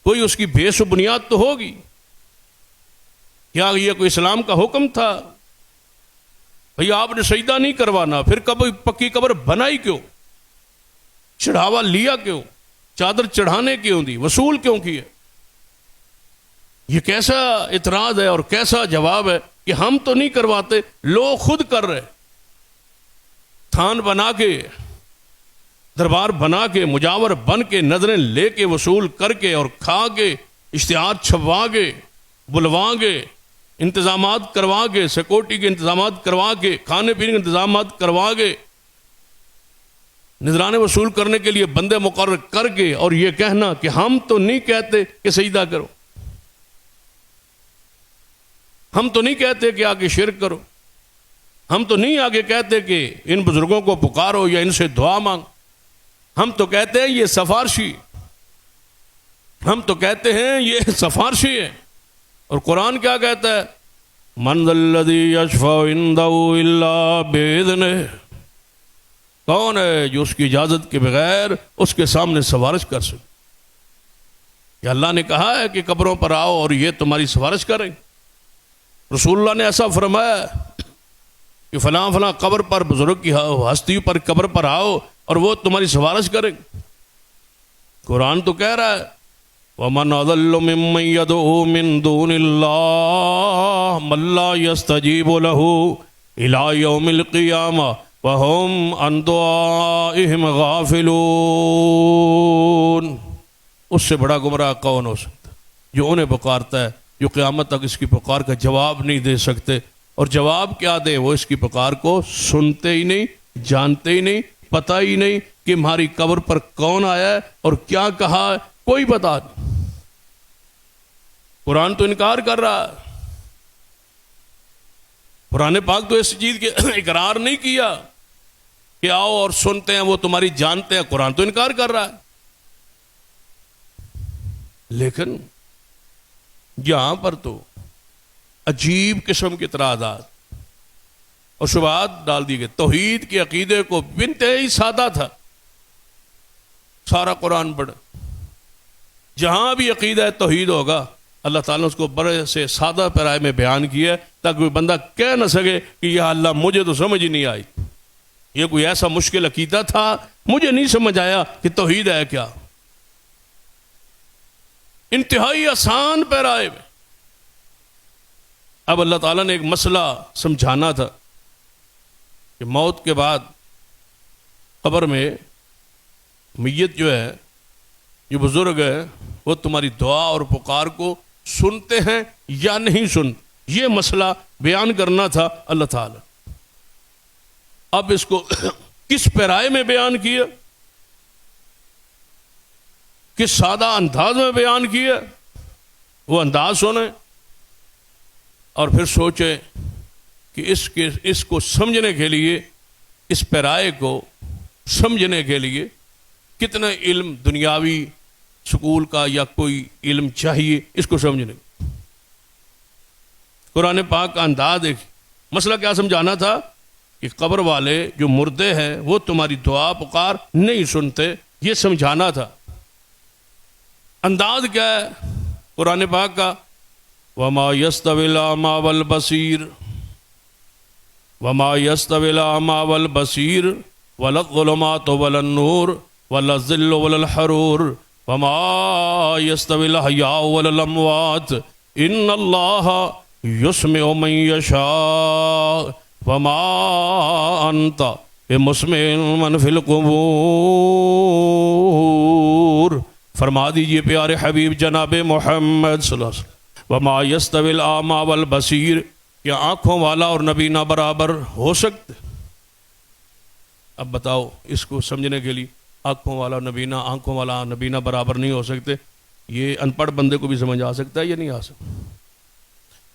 کوئی اس کی بیس و بنیاد تو ہوگی، کیا یہ کوئی اسلام کا حکم تھا؟ بھئی آپ نے سجدہ نہیں کروانا پھر کبھی پکی قبر بنائی کیوں؟ چڑھاوا لیا کیوں؟ چادر چڑھانے کیوں دی؟ وصول کیوں کیے؟ یہ کیسا اعتراض ہے اور کیسا جواب ہے کہ ہم تو نہیں کرواتے، لوگ خود کر رہے، تھان بنا کے، دربار بنا کے، مجاور بن کے، نظریں لے کے، وصول کر کے اور کھا کے، اشتہار چھپوا کے، بلوا کے، انتظامات کروا کے، سیکورٹی کے انتظامات کروا کے، کھانے پینے کے انتظامات کروا کے، نذرانے وصول کرنے کے لیے بندے مقرر کر کے، اور یہ کہنا کہ ہم تو نہیں کہتے کہ سجدہ کرو، ہم تو نہیں کہتے کہ آگے شرک کرو، ہم تو نہیں آگے کہتے کہ ان بزرگوں کو پکارو یا ان سے دعا مانگ، ہم تو کہتے ہیں یہ سفارشی، ہم تو کہتے ہیں یہ سفارشی ہے۔ اور قرآن کیا کہتا ہے؟ من ذا الذی یشفع عندہ الا باذنہ، کون ہے جو اس کی اجازت کے بغیر اس کے سامنے سفارش کر سکے؟ یا اللہ نے کہا ہے کہ قبروں پر آؤ اور یہ تمہاری سفارش کریں؟ رسول اللہ نے ایسا فرمایا کہ فلاں فلاں قبر پر، بزرگ کی ہستی پر قبر پر آؤ اور وہ تمہاری سفارش کریں۔ قرآن تو کہہ رہا ہے وَمَنْ أَضَلُّ مِمَّنْ يَدْعُو مِنْ دُونِ اللَّهِ مَنْ لَا يَسْتَجِيبُ لَهُ إِلَى يَوْمِ الْقِيَامَةِ وَهُمْ عَنْ دُعَائِهِمْ غَافِلُونَ۔ اس سے بڑا گمراہ کون ہو سکتا جو انہیں پکارتا ہے، جو قیامت تک اس کی پکار کا جواب نہیں دے سکتے، اور جواب کیا دے؟ وہ اس کی پکار کو سنتے ہی نہیں، جانتے ہی نہیں، پتہ ہی نہیں کہ ہماری قبر پر کون آیا ہے اور کیا کہا ہے، کوئی پتہ نہیں۔ قرآن تو انکار کر رہا ہے، قرآن پاک تو اس چیز کے اقرار نہیں کیا کہ آؤ اور سنتے ہیں، وہ تمہاری جانتے ہیں، قرآن تو انکار کر رہا ہے۔ لیکن یہاں پر تو عجیب قسم کے اعتراضات اور شبہات ڈال دی گئی۔ توحید کے عقیدے کو انتہائی سادہ تھا، سارا قرآن پڑھا، جہاں بھی عقیدہ توحید ہوگا اللہ تعالیٰ نے اس کو بڑے سے سادہ پیرائے میں بیان کیا ہے تاکہ کوئی بندہ کہہ نہ سکے کہ یا اللہ مجھے تو سمجھ ہی نہیں آئی، یہ کوئی ایسا مشکل عقیدہ تھا مجھے نہیں سمجھ آیا کہ توحید ہے کیا۔ انتہائی آسان پیرائے میں اب اللہ تعالیٰ نے ایک مسئلہ سمجھانا تھا کہ موت کے بعد قبر میں میت جو ہے، یہ بزرگ ہے، وہ تمہاری دعا اور پکار کو سنتے ہیں یا نہیں سنتے، یہ مسئلہ بیان کرنا تھا اللہ تعالیٰ۔ اب اس کو کس پیرائے میں بیان کیا، کس سادہ انداز میں بیان کیا، وہ انداز سنیں اور پھر سوچیں کہ اس کو سمجھنے کے لیے، اس پیرائے کو سمجھنے کے لیے کتنا علم دنیاوی سکول کا یا کوئی علم چاہیے اس کو سمجھنے۔ قرآن پاک کا انداز دیکھیں، مسئلہ کیا سمجھانا تھا کہ قبر والے جو مردے ہیں وہ تمہاری دعا پکار نہیں سنتے، یہ سمجھانا تھا۔ انداز کیا ہے قرآن پاک کا؟ وَمَا يَسْتَوِي الْأَعْمَى وَالْبَصِيرُ وَمَا يَسْتَوِي الْأَعْمَى وَالْبَصِيرُ وَلَا الظُّلُمَاتُ وَلَا النُّورُ وَلَا الظِّلُّ وَلَا الْحَرُورُ وَمَا يَسْتَوِي الْأَحْيَاءُ وَلَا الْأَمْوَاتُ إِنَّ اللَّهَ يُسْمِعُ مَن يَشَاءُ وما انت بمسمع من فی القبور، فرما دیجئے پیارے حبیب جناب محمد صلی اللہ علیہ وسلم، وما یستوی الاعمی والبصیر، کیا آنکھوں والا اور نبینہ برابر ہو سکتے؟ اب بتاؤ اس کو سمجھنے کے لیے، آنکھوں والا نبینہ، آنکھوں والا نبینہ برابر نہیں ہو سکتے، یہ ان پڑھ بندے کو بھی سمجھ آ سکتا ہے یا نہیں آ سکتا؟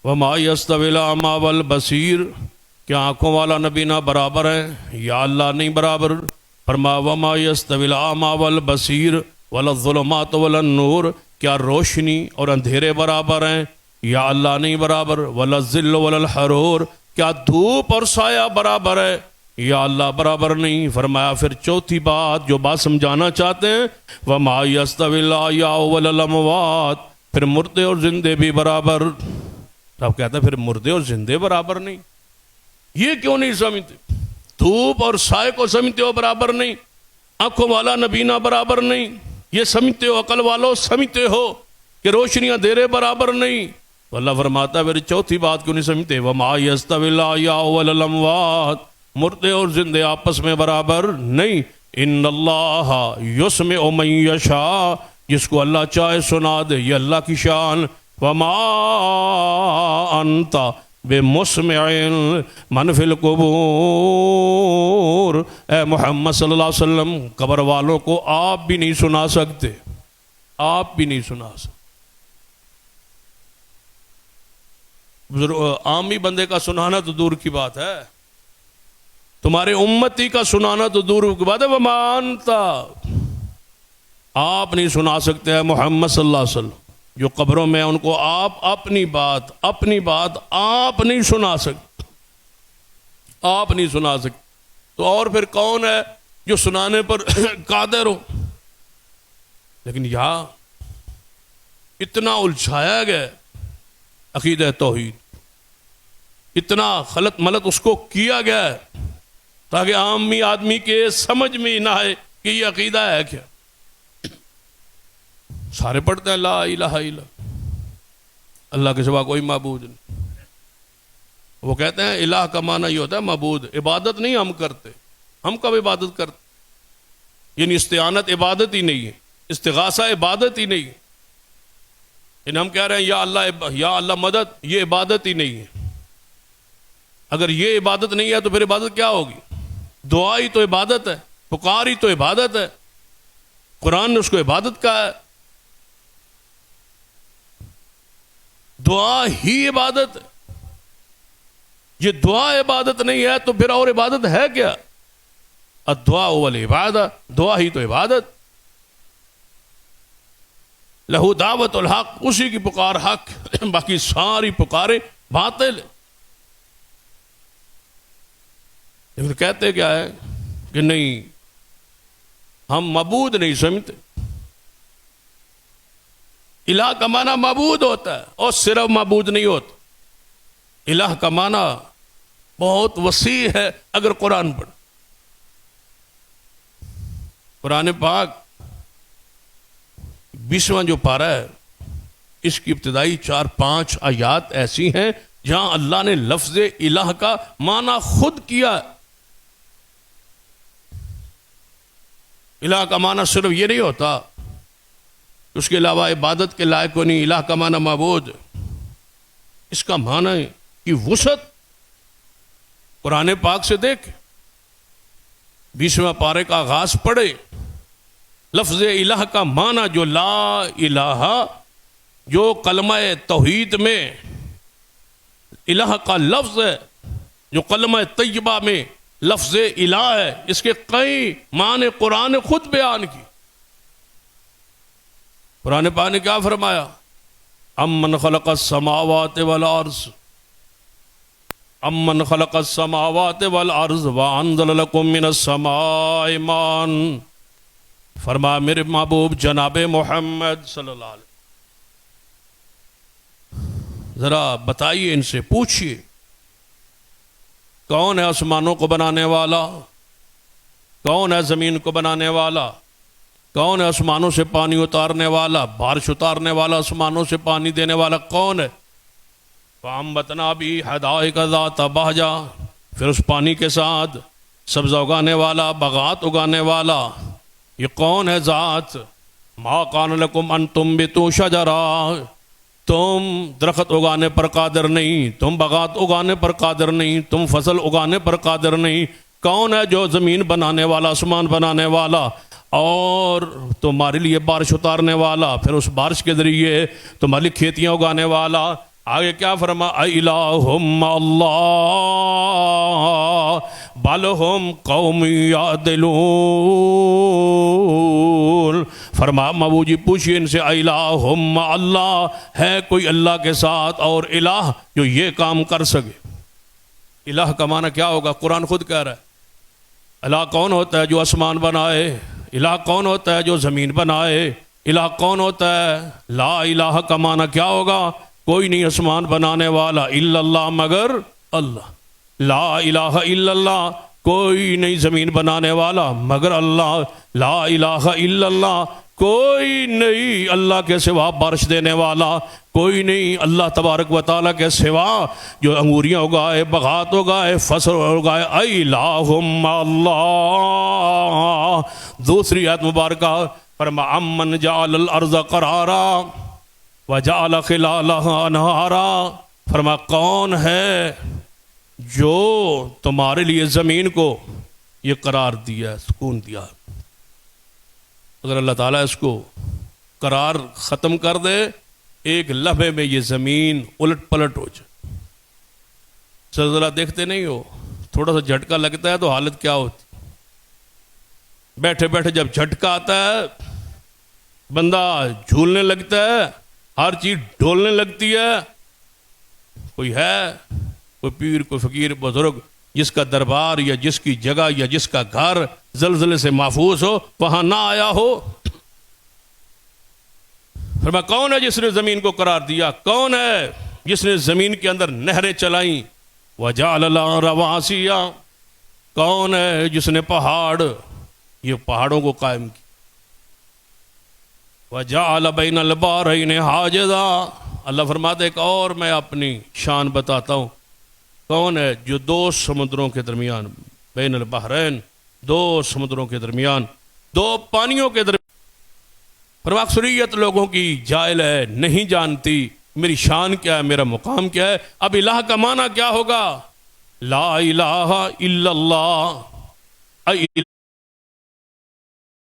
وما یستوی الاعمی والبصیر، کیا آنکھوں والا نبینہ برابر ہے یا اللہ نہیں برابر؟ فرمایا وما یستوی الاعمی والبصیر ولا الظلمات ولا النور، کیا روشنی اور اندھیرے برابر ہیں یا اللہ نہیں برابر؟ ولا الظل ولا الحرور، کیا دھوپ اور سایہ برابر ہے یا اللہ برابر نہیں؟ فرمایا پھر چوتھی بات جو بات سمجھانا چاہتے ہیں، وما یستوی الاحیاء ولا الاموات، پھر مردے اور زندے بھی برابر۔ اب کہتا ہے پھر مردے اور زندے برابر نہیں، یہ کیوں نہیں سمجھتے؟ دھوپ اور سائے کو سمجھتے ہو برابر نہیں، آنکھوں والا نبینہ برابر نہیں، یہ سمجھتے ہو، عقل والو سمجھتے ہو کہ روشنیاں دیرے برابر نہیں۔ اللہ فرماتا ہے پھر چوتھی بات کیوں نہیں سمجھتے؟ وما یستوی الاحیاء ولا الاموات، مردے اور زندے آپس میں برابر نہیں۔ ان اللہ یسمع من یشاء، جس کو اللہ چاہے سنا دے، یہ اللہ کی شان۔ وما انت بمسمع من فی القبور، اے محمد صلی اللہ علیہ وسلم قبر والوں کو آپ بھی نہیں سنا سکتے، آپ بھی نہیں سنا سکتے۔ عامی بندے کا سنانا تو دور کی بات ہے، تمہارے امتی کا سنانا تو دور کی بات ہے۔ وما انت، آپ نہیں سنا سکتے ہیں محمد صلی اللہ علیہ وسلم، جو قبروں میں ان کو آپ اپنی بات آپ نہیں سنا سکتے، آپ نہیں سنا سکتے، تو اور پھر کون ہے جو سنانے پر قادر ہو؟ لیکن یہاں اتنا الجھایا گیا عقیدہ توحید، اتنا خلط ملط اس کو کیا گیا ہے تاکہ عامی آدمی کے سمجھ میں نہ آئے کہ یہ عقیدہ ہے کیا۔ سارے پڑھتے ہیں لا الہ الا اللہ کے سوا کوئی معبود نہیں، وہ کہتے ہیں الہ کا معنی یہ ہوتا ہے معبود، عبادت نہیں ہم کرتے، ہم کب عبادت کرتے؟ یعنی استعانت عبادت ہی نہیں ہے، استغاثہ عبادت ہی نہیں ہے، یعنی ہم کہہ رہے ہیں یا اللہ مدد، یہ عبادت ہی نہیں ہے۔ اگر یہ عبادت نہیں ہے تو پھر عبادت کیا ہوگی؟ دعا ہی تو عبادت ہے، پکار ہی تو عبادت ہے، قرآن نے اس کو عبادت کہا ہے، دعا ہی عبادت ہے۔ یہ دعا عبادت نہیں ہے تو پھر اور عبادت ہے کیا؟ الدعاء والعبادہ، دعا ہی تو عبادت، لہو دعوت الحق، اسی کی پکار حق، باقی ساری پکاریں باطل۔ لیکن کہتے کیا ہے کہ نہیں، ہم معبود نہیں سمجھتے، الہ کا معنی معبود ہوتا ہے اور صرف معبود نہیں ہوتا، الہ کا معنی بہت وسیع ہے۔ اگر قرآن پڑھ، قرآن پاک 20واں جو پارہ ہے، اس کی ابتدائی 4-5 آیات ایسی ہیں جہاں اللہ نے لفظ الہ کا معنی خود کیا ہے۔ الہ کا معنی صرف یہ نہیں ہوتا، اس کے علاوہ عبادت کے لائق کو نہیں، الہ کا معنی معبود، اس کا معنی کی وسعت قرآن پاک سے دیکھ، 20واں پارے کا آغاز پڑھے، لفظ الہ کا معنی جو لا الہ، جو کلمہ توحید میں الہ کا لفظ ہے، جو کلمہ طیبہ میں لفظ الہ ہے، اس کے کئی معنی قرآن نے خود بیان کی۔ قرآن پاک نے کیا فرمایا؟ امن خلق السماوات والارض، امن خلق السماوات والارض وانزل لكم من السماء ماء، فرمایا میرے محبوب جناب محمد صلی اللہ علیہ وسلم، ذرا بتائیے، ان سے پوچھئے کون ہے آسمانوں کو بنانے والا، کون ہے زمین کو بنانے والا، کون ہے آسمانوں سے پانی اتارنے والا، بارش اتارنے والا، آسمانوں سے پانی دینے والا کون ہے؟ فَأَنبَتْنَا بِهِ حَدَائِقَ ذَاتَ بَهْجَةٍ، پھر اس پانی کے ساتھ سبزہ اگانے والا، باغات اگانے والا، یہ کون ہے ذات؟ ما کان لکم ان تنبتوا شجرا، تم درخت اگانے پر قادر نہیں، تم باغات اگانے پر قادر نہیں، تم فصل اگانے پر قادر نہیں۔ کون ہے جو زمین بنانے والا، آسمان بنانے والا، اور تمہارے لیے بارش اتارنے والا، پھر اس بارش کے ذریعے تمہاری لیے کھیتیاں اگانے والا؟ آگے کیا فرما؟ اِلٰہُ اللہ بل ہم قوم یعدلون، فرما مابو جی پوچھئے ان سے اِلٰہُ اللہ، ہے کوئی اللہ کے ساتھ اور الہ جو یہ کام کر سکے؟ الہ کا معنی کیا ہوگا؟ قرآن خود کہہ رہا ہے الہ کون ہوتا ہے؟ جو آسمان بنائے۔ الہ کون ہوتا ہے؟ جو زمین بنائے۔ الہ کون ہوتا ہے؟ لا الہ کا معنی کیا ہوگا؟ کوئی نہیں آسمان بنانے والا الا اللہ، مگر اللہ۔ لا الہ الا اللہ، کوئی نہیں زمین بنانے والا مگر اللہ۔ لا الہ الا اللہ، کوئی نہیں اللہ کے سوا بارش دینے والا، کوئی نہیں اللہ تبارک و تعالیٰ کے سوا جو انگوریاں اگائے، باغات اگائے، فصل اگائے۔ الٰہ اللہ۔ دوسری آیت مبارکہ فرما امن جعل الارض قرارا وجعل خلالها انہارا، فرما کون ہے جو تمہارے لیے زمین کو یہ قرار دیا، سکون دیا؟ اگر اللہ تعالیٰ اس کو قرار ختم کر دے، ایک لمحے میں یہ زمین الٹ پلٹ ہو جائے۔ زلزلہ دیکھتے نہیں ہو؟ تھوڑا سا جھٹکا لگتا ہے تو حالت کیا ہوتی؟ بیٹھے بیٹھے جب جھٹکا آتا ہے بندہ جھولنے لگتا ہے، ہر چیز ڈولنے لگتی ہے۔ کوئی ہے، کوئی پیر، کوئی فقیر، بزرگ جس کا دربار یا جس کی جگہ یا جس کا گھر زلزلے سے محفوظ ہو، وہاں نہ آیا ہو؟ فرمایا کون ہے جس نے زمین کو قرار دیا؟ کون ہے جس نے زمین کے اندر نہریں چلائیں؟ وَجَعَلَ لَهَا رَوَاسِيَ، کون ہے جس نے پہاڑ، یہ پہاڑوں کو قائم کیا؟ وَجَعَلَ بَيْنَ الْبَحْرَيْنِ حَاجِزًا، اللہ فرماتے ایک اور میں اپنی شان بتاتا ہوں۔ کون ہے جو دو سمندروں کے درمیان، بین البحرین، دو سمندروں کے درمیان، دو پانیوں کے درمیان؟ فرمایا اکثریت لوگوں کی جاہل ہے، نہیں جانتی میری شان کیا ہے، میرا مقام کیا ہے۔ اب الہ کا معنی کیا ہوگا؟ لا الہ الا اللہ،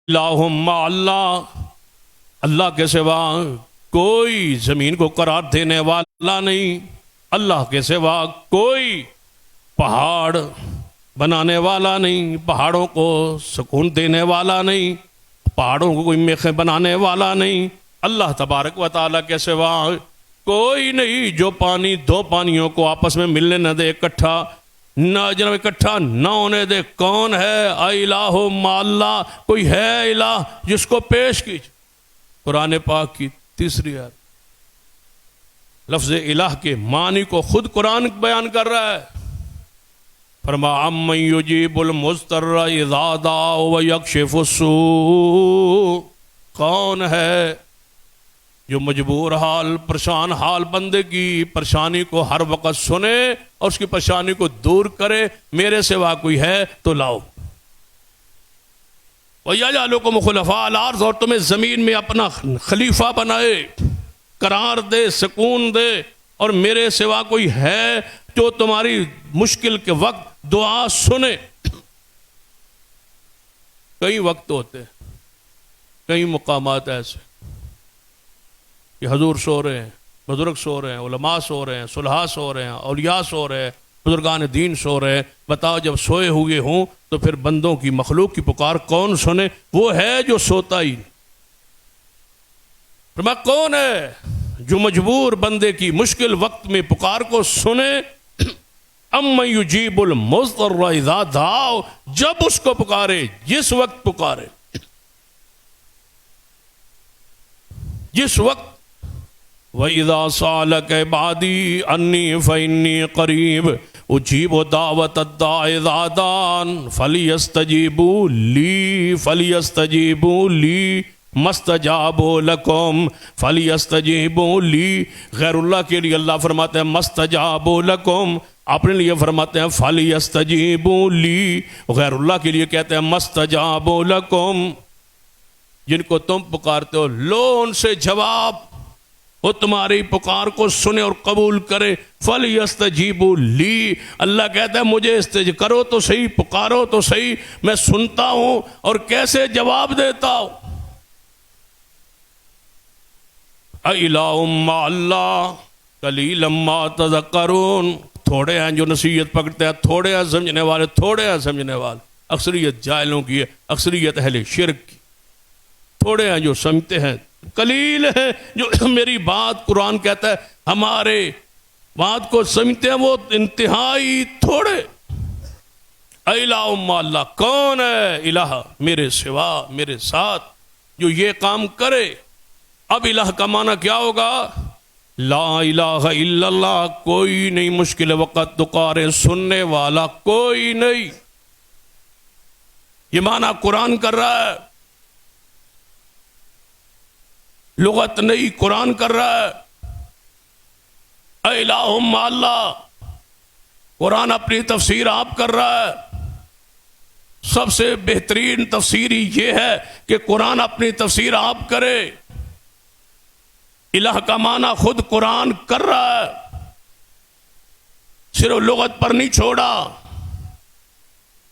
الہ مع اللہ، اللہ کے سوا کوئی زمین کو قرار دینے والا نہیں، اللہ کے سوا کوئی پہاڑ بنانے والا نہیں، پہاڑوں کو سکون دینے والا نہیں، پہاڑوں کو کوئی میخیں بنانے والا نہیں، اللہ تبارک و تعالیٰ کے سوا کوئی نہیں جو پانی، دو پانیوں کو آپس میں ملنے نہ دے، اکٹھا نہ جناب اکٹھا نہ ہونے دے۔ کون ہے؟ الہ مع اللہ، کوئی ہے الہ جس کو پیش کیجیے؟ قرآن پاک کی تیسری آیت، لفظ الہ کے معنی کو خود قرآن بیان کر رہا ہے۔ فرما امن یجیب المضطر اذا دعا ویکشف السوء، کون ہے جو مجبور حال، پریشان حال بندے کی پریشانی کو ہر وقت سنے اور اس کی پریشانی کو دور کرے؟ میرے سوا کوئی ہے تو لاؤ۔ وَيَجْعَلُكُمْ خُلَفَاءَ الْأَرْضِ، اور تمہیں زمین میں اپنا خلیفہ بنائے، قرار دے، سکون دے، اور میرے سوا کوئی ہے جو تمہاری مشکل کے وقت دعا سنے؟ کئی وقت ہوتے ہیں، کئی مقامات ایسے کہ حضور سو رہے ہیں، بزرگ سو رہے ہیں، علماء سو رہے ہیں، صلحاء سو رہے ہیں، اولیاء سو رہے ہیں، بزرگان دین سو رہے ہیں۔ بتاؤ جب سوئے ہوئے ہوں تو پھر بندوں کی، مخلوق کی پکار کون سنے؟ وہ ہے جو سوتا ہی نہیں۔ فرمایا کون ہے جو مجبور بندے کی مشکل وقت میں پکار کو سنے؟ امن یجیب المضطر اذا دعا، جب اس کو پکارے، جس وقت پکارے، جس وقت۔ وَإِذَا سَأَلَكَ عِبَادِي عَنِّي فَإِنِّي قَرِيبٌ أُجِيبُ دَعْوَةَ الدَّاعِ إِذَا دَعَانِ فَلْيَسْتَجِيبُوا لِي مستجابوا لکم فلیستجیبوا لی، غیر اللہ کے لیے اللہ فرماتے ہیں مستجابوا لکم، اپنے لیے فرماتے ہیں فلیستجیبوا لی، غیر اللہ کے لیے کہتے ہیں مستجابوا لکم، جن کو تم پکارتے ہو لو ان سے جواب، وہ تمہاری پکار کو سنے اور قبول کرے، فَلْيَسْتَجِيبُوا لِي، اللہ کہتا ہے مجھے استجاب کرو تو صحیح، پکارو تو صحیح، میں سنتا ہوں اور کیسے جواب دیتا ہوں۔ أَإِلَٰهٌ مَّعَ اللَّهِ قَلِيلًا مَّا تَذَكَّرُونَ، تھوڑے ہیں جو نصیحت پکڑتے ہیں، تھوڑے ہیں سمجھنے والے، تھوڑے ہیں سمجھنے والے، اکثریت جاہلوں کی ہے، اکثریت اہل شرک کی، تھوڑے ہیں جو سمجھتے ہیں، قلیل ہے جو میری بات، قرآن کہتا ہے ہمارے بات کو سمجھتے ہیں، وہ انتہائی تھوڑے۔ الہ مع اللہ، کون ہے الہ میرے سوا، میرے ساتھ جو یہ کام کرے؟ اب الہ کا معنی کیا ہوگا؟ لا الہ الا اللہ، کوئی نہیں مشکل وقت پکارے سننے والا کوئی نہیں، یہ معنی قرآن کر رہا ہے، لغت نہیں، قرآن کر رہا ہے۔ الہ مع اللہ، قرآن اپنی تفسیر آپ کر رہا ہے۔ سب سے بہترین تفسیر یہ ہے کہ قرآن اپنی تفسیر آپ کرے، الہ کا معنی خود قرآن کر رہا ہے، صرف لغت پر نہیں چھوڑا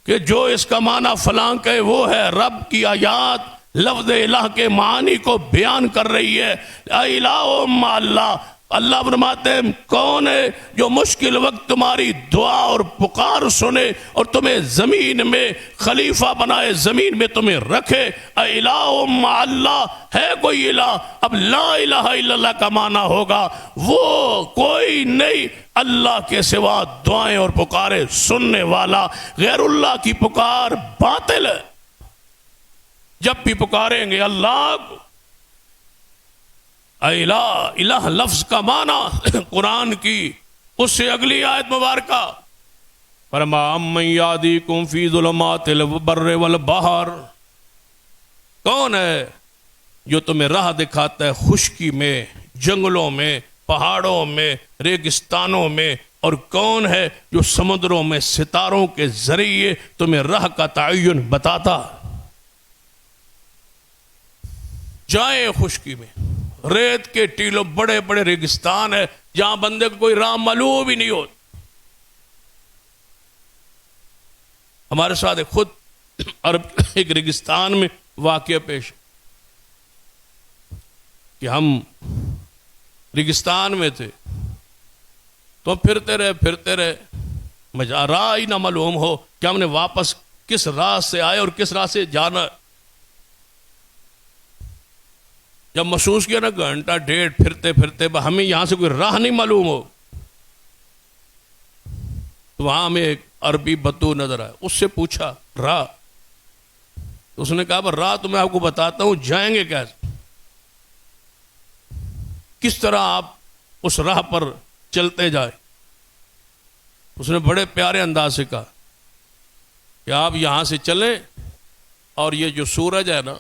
کہ جو اس کا معنی فلاں کہ وہ ہے، رب کی آیات لفظ الہ کے معنی کو بیان کر رہی ہے۔ الہ مع اللہ، اللہ فرماتے ہیں کون ہے جو مشکل وقت تمہاری دعا اور پکار سنے اور تمہیں زمین میں خلیفہ بنائے، زمین میں تمہیں رکھے۔ الہ مع اللہ، ہے کوئی الہ؟ اب لا الہ الا اللہ کا معنی ہوگا وہ کوئی نہیں اللہ کے سوا دعائیں اور پکارے سننے والا، غیر اللہ کی پکار باطل ہے۔ جب بھی پکاریں گے اللہ کو، الہ، الہ لفظ کا معنی قرآن کی اس سے اگلی آیت مبارکہ فرما امن یہدیکم فی ظلمات البر والبحر، کون ہے جو تمہیں راہ دکھاتا ہے خشکی میں، جنگلوں میں، پہاڑوں میں، ریگستانوں میں، اور کون ہے جو سمندروں میں ستاروں کے ذریعے تمہیں راہ کا تعین بتاتا؟ جائیں خشکی میں، ریت کے ٹیلوں، بڑے بڑے ریگستان ہے جہاں بندے کو کوئی راہ معلوم ہی نہیں ہو۔ ہمارے ساتھ خود عرب ایک ریگستان میں واقعہ پیش کہ ہم ریگستان میں تھے تو پھرتے رہے راہ ہی نہ معلوم ہو کہ ہم نے واپس کس راہ سے آئے اور کس راہ سے جانا ہے۔ جب محسوس کیا نا گھنٹہ ڈیڑھ پھرتے ہمیں یہاں سے کوئی راہ نہیں معلوم ہو، تو وہاں ہمیں ایک عربی بدو نظر آیا، اس سے پوچھا راہ، تو اس نے کہا راہ تو میں آپ کو بتاتا ہوں، جائیں گے کیسے، کس طرح آپ اس راہ پر چلتے جائیں۔ اس نے بڑے پیارے انداز سے کہا کہ آپ یہاں سے چلیں اور یہ جو سورج ہے نا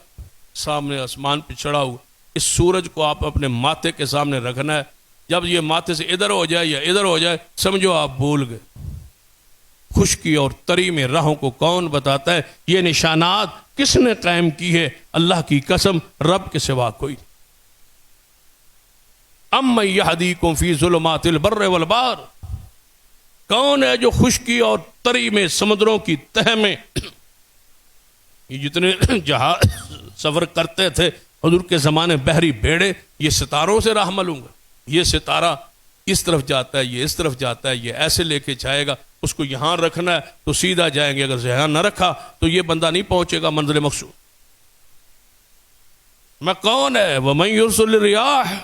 سامنے آسمان پہ چڑھا ہوا، اس سورج کو آپ اپنے ماتھے کے سامنے رکھنا ہے، جب یہ ماتھے سے ادھر ہو جائے یا ادھر ہو جائے سمجھو آپ بھول گئے۔ خشکی اور تری میں راہوں کو کون بتاتا ہے؟ یہ نشانات کس نے قائم کی ہے؟ اللہ کی قسم رب کے سوا کوئی۔ امن یہدیکم فی ظلمات البر والبحر، کون ہے جو خشکی اور تری میں، سمندروں کی تہ میں، یہ جتنے جہاز سفر کرتے تھے حضور کے زمانے بحری بیڑے، یہ ستاروں سے راہ معلوم ہے، یہ ستارہ اس طرف جاتا ہے، یہ اس طرف جاتا ہے، یہ ایسے لے کے جائے گا، اس کو یہاں رکھنا ہے تو سیدھا جائیں گے، اگر یہاں نہ رکھا تو یہ بندہ نہیں پہنچے گا منزل مقصود۔ میں کون ہے؟ وَمَن يُرْسِلِ الرِّيَاحَ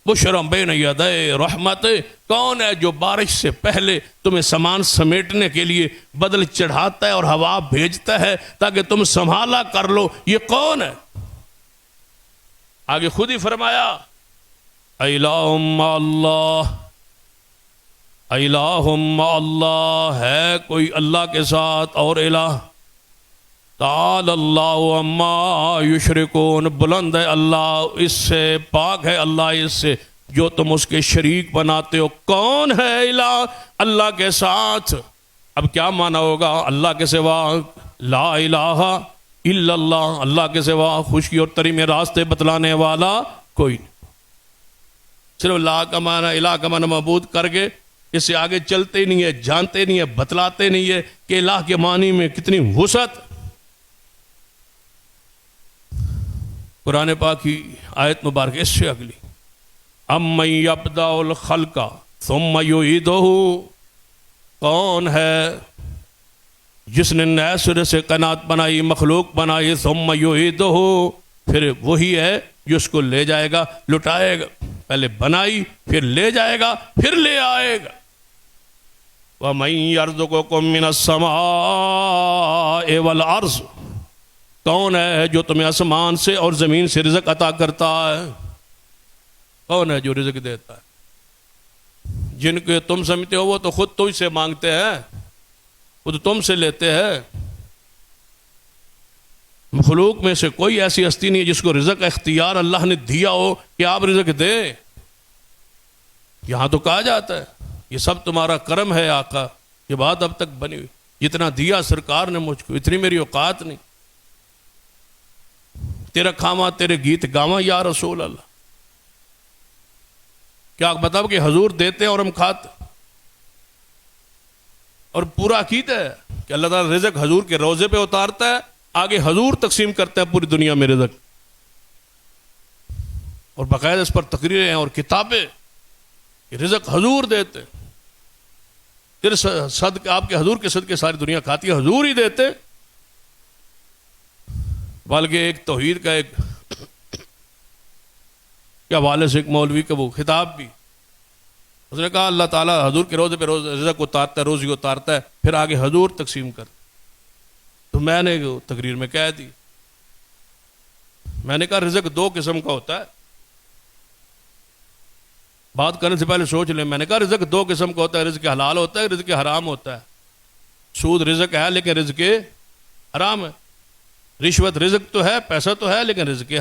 بُشْرًا بَيْنَ يَدَيْ رَحْمَتِهِ، کون ہے جو بارش سے پہلے تمہیں سامان سمیٹنے کے لیے بدل چڑھاتا ہے اور ہوا بھیجتا ہے تاکہ تم سنبھالا کر لو، یہ کون ہے؟ آگے خود ہی فرمایا الہ مع اللہ، الہ مع اللہ، ہے کوئی اللہ کے ساتھ اور الہ؟ تعالی اللہ عما یشرکون، بلند ہے اللہ اس سے، پاک ہے اللہ اس سے جو تم اس کے شریک بناتے ہو۔ کون ہے الہ اللہ کے ساتھ؟ اب کیا معنی ہوگا اللہ کے سوا؟ لا الہ الا اللہ، اللہ کے سوا خشکی اور تری میں راستے بتلانے والا کوئی نہیں۔ صرف لا کا معنی، الہ کا معنی معبود کر کے اس سے آگے چلتے نہیں ہے، جانتے نہیں ہے، بتلاتے نہیں ہے کہ الہ کے معنی میں کتنی وسعت۔ قرآن پاک کی آیت مبارک اس سے اگلی، امن یبدأ الخلق ثم یعیدہ، کون ہے جس نے نئے سرے سے کائنات بنائی، مخلوق بنائی، ثم یعیدہ، پھر وہی ہے جو اس کو لے جائے گا، لٹائے گا۔ پہلے بنائی، پھر لے جائے گا، پھر لے آئے گا۔ وَمَن يَرْزُقُكُم مِّنَ السَّمَاءِ وَالْأَرْضِ، کون ہے جو تمہیں آسمان سے اور زمین سے رزق عطا کرتا ہے؟ کون ہے جو رزق دیتا ہے؟ جن کے تم سمجھتے ہو وہ تو خود تجھ سے مانگتے ہیں، خود تم سے لیتے ہیں۔ مخلوق میں سے کوئی ایسی ہستی نہیں ہے جس کو رزق اختیار اللہ نے دیا ہو کہ آپ رزق دے۔ یہاں تو کہا جاتا ہے یہ سب تمہارا کرم ہے آقا، یہ بات اب تک بنی ہوئی، جتنا دیا سرکار نے مجھ کو اتنی میری اوقات نہیں، تیرا کھاواں تیرے گیت گاواں یا رسول اللہ۔ کیا بتاؤ کہ حضور دیتے ہیں اور ہم کھاتے، اور پورا عقیدہ ہے کہ اللہ تعالیٰ رزق حضور کے روزے پہ اتارتا ہے، آگے حضور تقسیم کرتا ہے پوری دنیا میں رزق، اور باقاعدہ اس پر تقریریں ہیں اور کتابیں کہ رزق حضور دیتے، پھر صدقے آپ کے حضور کے صدقے ساری دنیا کھاتی ہے، حضور ہی دیتے۔ بلکہ ایک توحید کا ایک کیا والد سے ایک مولوی کا وہ خطاب بھی، اس نے کہا اللہ تعالیٰ حضور کے روزے پہ رزق اتارتا ہے، روزی اتارتا ہے، پھر آگے حضور تقسیم کرتا۔ تو میں نے تقریر میں کہہ دی، میں نے کہا رزق دو قسم کا ہوتا ہے، بات کرنے سے پہلے سوچ لیں۔ میں نے کہا رزق دو قسم کا ہوتا ہے، رزق حلال ہوتا ہے، رزق حرام ہوتا ہے۔ سود رزق ہے لیکن رزق حرام ہے، رشوت رزق تو ہے، پیسہ تو ہے لیکن رزق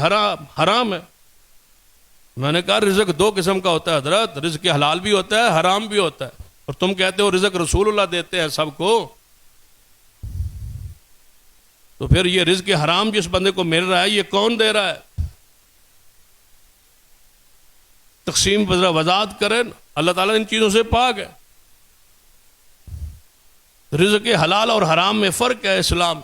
حرام ہے۔ میں نے کہا رزق دو قسم کا ہوتا ہے حضرت، رزق حلال بھی ہوتا ہے، حرام بھی ہوتا ہے، اور تم کہتے ہو رزق رسول اللہ دیتے ہیں سب کو، تو پھر یہ رزق حرام جس بندے کو مل رہا ہے یہ کون دے رہا ہے؟ تقسیم وضاحت کریں، اللہ تعالیٰ ان چیزوں سے پاک ہے۔ رزق حلال اور حرام میں فرق ہے اسلام۔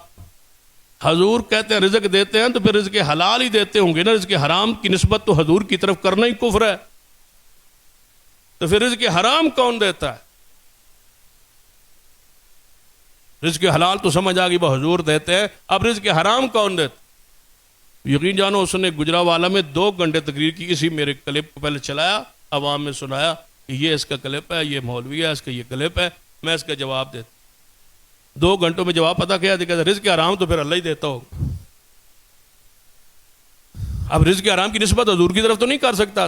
حضور کہتے ہیں رزق دیتے ہیں تو پھر رزق حلال ہی دیتے ہوں گے نا، رزق حرام کی نسبت تو حضور کی طرف کرنا ہی کفر ہے، تو پھر رزق حرام کون دیتا ہے؟ رزق حلال تو سمجھ آ گئی وہ حضور دیتے ہیں، اب رزق حرام کون دیتا؟ یقین جانو اس نے گجرانوالہ میں 2 گھنٹے تقریر کی، اسی میرے کلپ کو پہلے چلایا، عوام میں سنایا کہ یہ اس کا کلپ ہے، یہ مولوی ہے، اس کا یہ کلپ ہے، میں اس کا جواب دیتا۔ 2 گھنٹوں میں جواب پتا کیا دیکھا، رزق حرام تو پھر اللہ ہی دیتا ہوگا۔ اب رزق حرام کی نسبت حضور کی طرف تو نہیں کر سکتا،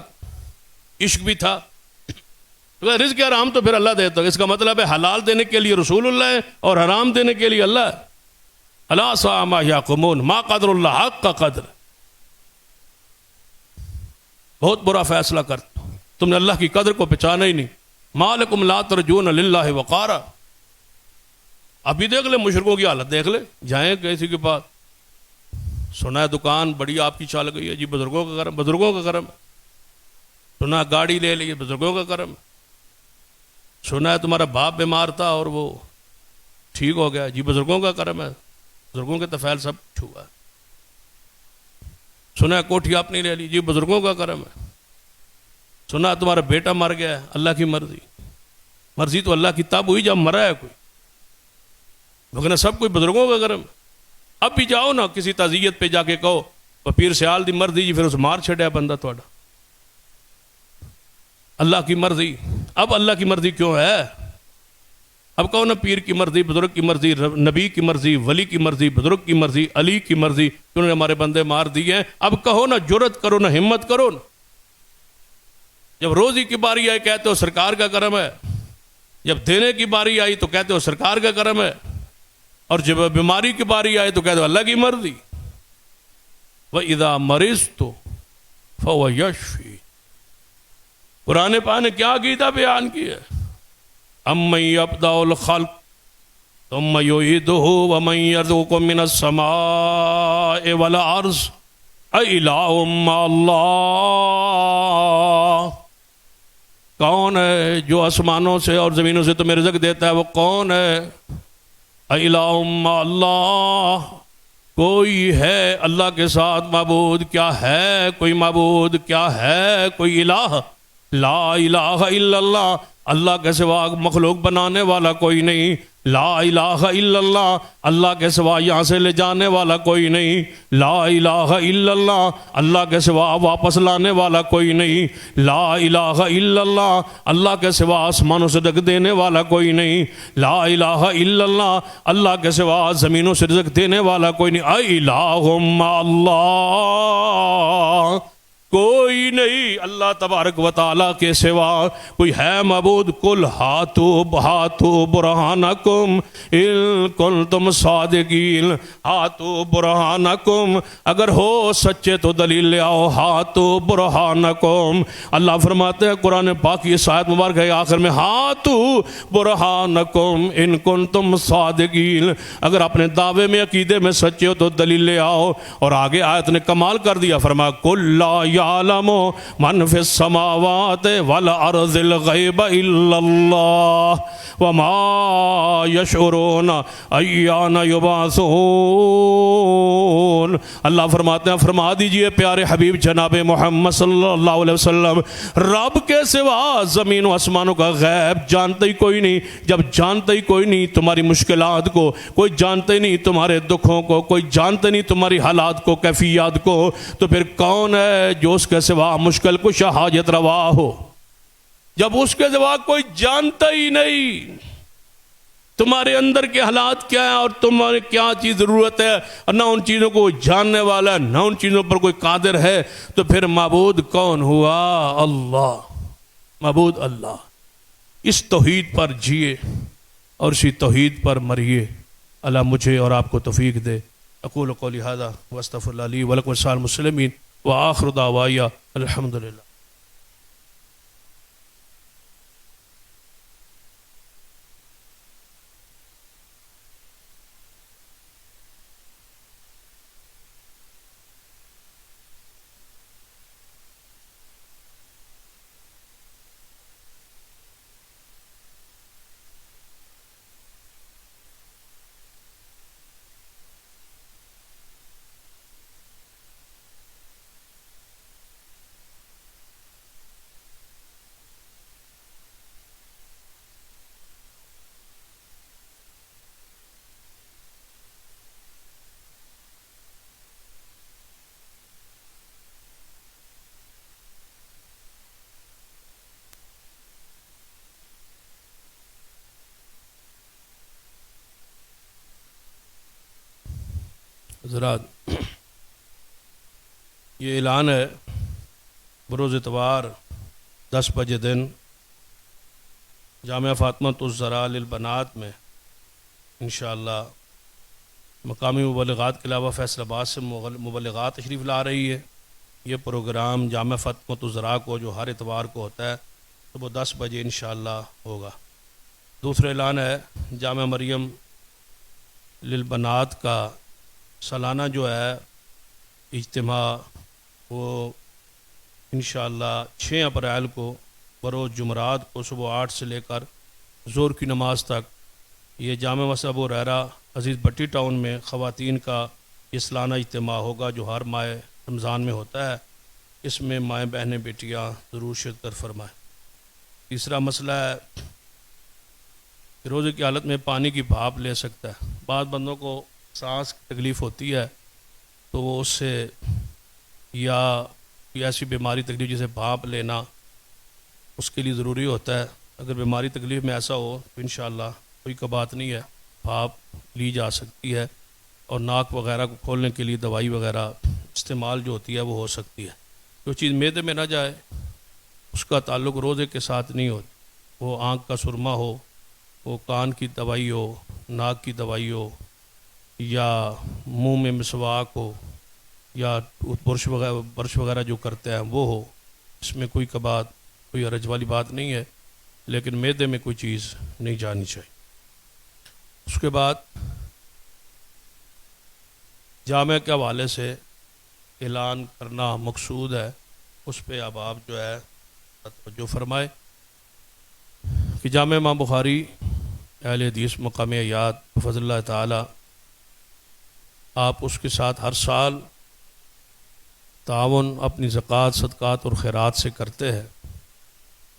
عشق بھی تھا، رزق حرام تو پھر اللہ دیتا ہوگا۔ اس کا مطلب ہے حلال دینے کے لیے رسول اللہ ہے اور حرام دینے کے لیے اللہ ہے۔ الا ساء ما یحکمون، ما قدر اللہ حق کا قدر، بہت برا فیصلہ کرتا، تم نے اللہ کی قدر کو پہچانا ہی نہیں۔ ما لکم لا ترجون للہ وقارا، ابھی دیکھ لیں مشرکوں کی حالت دیکھ لیں، جائیں کسی کے پاس، سنا ہے دکان بڑی آپ کی چل گئی ہے جی، بزرگوں کا کرم، بزرگوں کا کرم، سنا گاڑی لے لی، بزرگوں کا کرم، سنا ہے تمہارا باپ بیمار تھا اور وہ ٹھیک ہو گیا، جی بزرگوں کا کرم ہے، بزرگوں کے طفیل سب چھوا ہے۔ سنا ہے کوٹھی آپ نے لے لی، جی بزرگوں کا کرم ہے۔ سنا ہے تمہارا بیٹا مر گیا ہے، اللہ کی مرضی، مرضی تو اللہ کی تب ہوئی جب مرا ہے کوئی، لیکن سب کوئی بزرگوں کا کرم۔ اب بھی جاؤ نا کسی تعزیت پہ جا کے کہو پیر سیال دی مرضی جی، پھر اس مار چھڑیا بندہ تھوڑا، اللہ کی مرضی۔ اب اللہ کی مرضی کیوں ہے؟ اب کہو نا پیر کی مرضی، بزرگ کی مرضی، نبی کی مرضی، ولی کی مرضی، بزرگ کی مرضی، علی کی مرضی، انہوں نے ہمارے بندے مار دیے ہیں۔ اب کہو نا، جرت کرو نا، ہمت کرو نا۔ جب روزی کی باری آئی کہتے ہو سرکار کا کرم ہے، جب دینے کی باری آئی تو کہتے ہو سرکار کا کرم ہے۔ اور جب بیماری کی باری آئے تو کہہ دو اللہ کی مرضی. وَإِذَا مَرِضْتُ فَهُوَ يَشْفِي. قرآن پاک نے کیا عقیدہ بیان کیا؟ أَمَّن يَبْدَأُ الْخَلْقَ ثُمَّ يُعِيدُهُ وَمَن يَرْزُقُكُم مِّنَ السَّمَاءِ وَالْأَرْضِ أَإِلَٰهٌ مَّعَ اللَّهِ. کون ہے جو آسمانوں سے اور زمینوں سے تمہیں رزق دیتا ہے؟ وہ کون ہے؟ أَإِلَٰهٌ مَّعَ اللَّهِ. کوئی ہے اللہ کے ساتھ معبود؟ کیا ہے کوئی معبود؟ کیا ہے کوئی الہ؟ لا الہ الا اللہ. اللہ کے سوا مخلوق بنانے والا کوئی نہیں. لا الہ الا اللہ. اللہ کے سوا یہاں سے لے جانے والا کوئی نہیں. لا الہ الا اللہ. اللہ کے سوا واپس لانے والا کوئی نہیں. لا الہ الا اللہ. اللہ کے سوا آسمانوں سے رزق دینے والا کوئی نہیں. لا الہ الا اللہ. اللہ کے سوا زمینوں سے رزق دینے والا کوئی نہیں. الہ مع اللہ. کوئی نہیں اللہ تبارک و تعالیٰ کے سوا کوئی ہے معبود. قل ہاتوا برہانکم ان کنتم صادقین. ہاتوا برہانکم. اگر ہو سچے تو دلیل لے آؤ. ہاتوا برہانکم. اللہ فرماتے ہیں قرآن پاک کی اس آیت مبارک ہے آخر میں ہاتوا برہانکم ان کنتم صادقین. اگر اپنے دعوے میں عقیدے میں سچے ہو تو دلیل لے آؤ. اور آگے آیت نے کمال کر دیا. فرمایا قل لا يعلم من في السماوات والأرض الغيب إلا الله وما يشعرون أيان يبعثون. اللہ فرماتے ہیں فرما دیجئے پیارے حبیب جناب محمد صلی اللہ علیہ وسلم رب کے سوا زمین و آسمانوں کا غیب جانتا ہی کوئی نہیں. جب جانتا ہی کوئی نہیں تمہاری مشکلات کو، کوئی جانتا ہی نہیں تمہارے دکھوں کو، کوئی جانتا نہیں تمہاری حالات کو، کیفیات کو، تو پھر کون ہے جو اس کے سوا مشکل کشا حاجت روا ہو؟ جب اس کے سوا کوئی جانتا ہی نہیں تمہارے اندر کے حالات کیا ہیں اور تمہارے کیا چیز ضرورت ہے، اور نہ ان چیزوں کو جاننے والا ہے، نہ ان چیزوں پر کوئی قادر ہے، تو پھر معبود کون ہوا؟ اللہ. معبود اللہ. اس توحید پر جیے اور اسی توحید پر مریے. اللہ مجھے اور آپ کو توفیق دے. اقول قولی ھذا واستغفر اللہ لی ولکم ولسائر المسلمین وآخر دعوایا الحمدللہ. حضرات، یہ اعلان ہے بروز اتوار 10 بجے دن جامعہ فاطمۃ الزہراء للبنات میں انشاءاللہ مقامی مبلغات کے علاوہ فیصل آباد سے مبلغات تشریف لا رہی ہے. یہ پروگرام جامعہ فاطمۃ الزہراء کو جو ہر اتوار کو ہوتا ہے صبح 10 بجے انشاءاللہ ہوگا. دوسرا اعلان ہے جامعہ مریم للبنات کا سالانہ جو ہے اجتماع وہ انشاءاللہ 6 اپریل کو بروز جمعرات کو صبح 8 سے لے کر ظہر کی نماز تک یہ جامع مسجد ابو ہریرہ عزیز بٹی ٹاؤن میں خواتین کا یہ سالانہ اجتماع ہوگا جو ہر ماہ رمضان میں ہوتا ہے. اس میں مائیں بہنیں بیٹیاں ضرور شرکت فرمائیں. تیسرا مسئلہ ہے کہ روزے کی حالت میں پانی کی بھاپ لے سکتا ہے. بعض بندوں کو سانس کی تکلیف ہوتی ہے تو وہ اس سے یا ایسی بیماری تکلیف جسے بھاپ لینا اس کے لیے ضروری ہوتا ہے. اگر بیماری تکلیف میں ایسا ہو تو انشاءاللہ کوئی بات نہیں ہے، بھاپ لی جا سکتی ہے اور ناک وغیرہ کو کھولنے کے لیے دوائی وغیرہ استعمال جو ہوتی ہے وہ ہو سکتی ہے. جو چیز معدے میں نہ جائے اس کا تعلق روزے کے ساتھ نہیں ہوتا. وہ آنکھ کا سرما ہو، وہ کان کی دوائی ہو، ناک کی دوائی ہو، یا منہ میں مسواک ہو یا برش وغیرہ جو کرتے ہیں وہ ہو، اس میں کوئی کبات کوئی حرج والی بات نہیں ہے، لیکن معدے میں کوئی چیز نہیں جانی چاہیے۔ اس کے بعد جامع کے حوالے سے اعلان کرنا مقصود ہے، اس پہ اب آپ جو ہے توجہ فرمائے کہ جامع امام بخاری اہل حدیث مقام حیات بفضل اللہ تعالی آپ اس کے ساتھ ہر سال تعاون اپنی زکوٰۃ صدقات اور خیرات سے کرتے ہیں،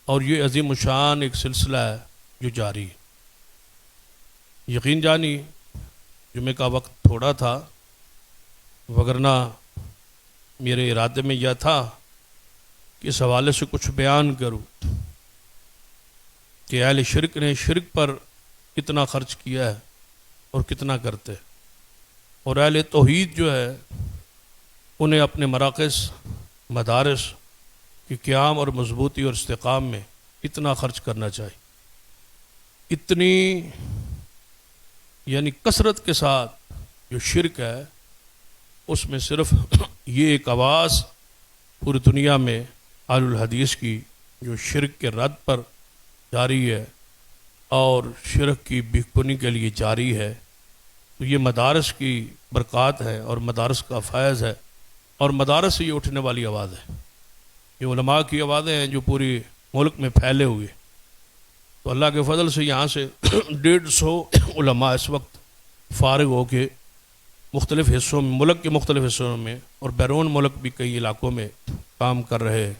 اور یہ عظیم الشان ایک سلسلہ ہے جو جاری ہے۔ یقین جانی جمعہ کا وقت تھوڑا تھا، وگرنہ میرے ارادے میں یہ تھا کہ اس حوالے سے کچھ بیان کروں کہ اہل شرک نے شرک پر کتنا خرچ کیا ہے اور کتنا کرتے، اور اہل توحید جو ہے انہیں اپنے مراکز مدارس کی قیام اور مضبوطی اور استحکام میں کتنا خرچ کرنا چاہیے۔ اتنی یعنی کثرت کے ساتھ جو شرک ہے، اس میں صرف یہ ایک آواز پوری دنیا میں اہل الحدیث کی جو شرک کے رد پر جاری ہے اور شرک کی بکھبنی کے لیے جاری ہے، تو یہ مدارس کی برکات ہے اور مدارس کا فیض ہے، اور مدارس سے یہ اٹھنے والی آواز ہے۔ یہ علماء کی آوازیں ہیں جو پوری ملک میں پھیلے ہوئے، تو اللہ کے فضل سے یہاں سے 150 علماء اس وقت فارغ ہو کے مختلف حصوں میں، ملک کے مختلف حصوں میں اور بیرون ملک بھی کئی علاقوں میں کام کر رہے ہیں،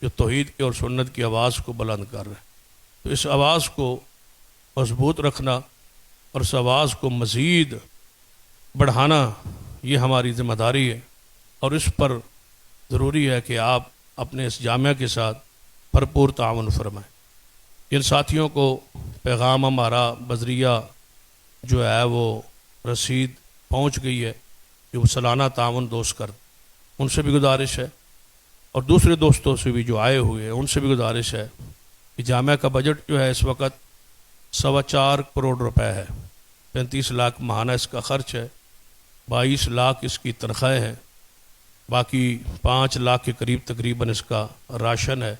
جو توحید کے اور سنت کی آواز کو بلند کر رہے ہیں۔ تو اس آواز کو مضبوط رکھنا اور اس آواز کو مزید بڑھانا یہ ہماری ذمہ داری ہے، اور اس پر ضروری ہے کہ آپ اپنے اس جامعہ کے ساتھ بھرپور تعاون فرمائیں۔ ان ساتھیوں کو پیغام ہمارا بذریعہ جو ہے وہ رسید پہنچ گئی ہے، جو سالانہ تعاون دوست کر، ان سے بھی گزارش ہے، اور دوسرے دوستوں سے بھی جو آئے ہوئے ہیں ان سے بھی گزارش ہے کہ جامعہ کا بجٹ جو ہے اس وقت 4.25 کروڑ روپے ہے، 35 لاکھ ماہانہ اس کا خرچ ہے، 22 لاکھ اس کی تنخواہیں ہیں، باقی 5 لاکھ کے قریب تقریباً اس کا راشن ہے،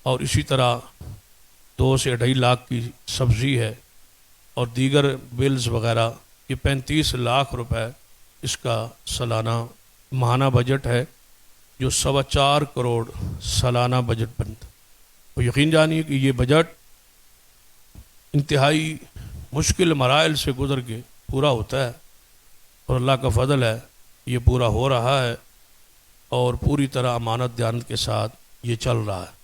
اور اسی طرح 2 سے 2.5 لاکھ کی سبزی ہے، اور دیگر بلز وغیرہ، یہ 35 لاکھ روپے اس کا سالانہ ماہانہ بجٹ ہے، جو 4.25 کروڑ سالانہ بجٹ بنتا۔ تو یقین جانیے کہ یہ بجٹ انتہائی مشکل مراحل سے گزر کے پورا ہوتا ہے، اور اللہ کا فضل ہے یہ پورا ہو رہا ہے، اور پوری طرح امانت دیانت کے ساتھ یہ چل رہا ہے۔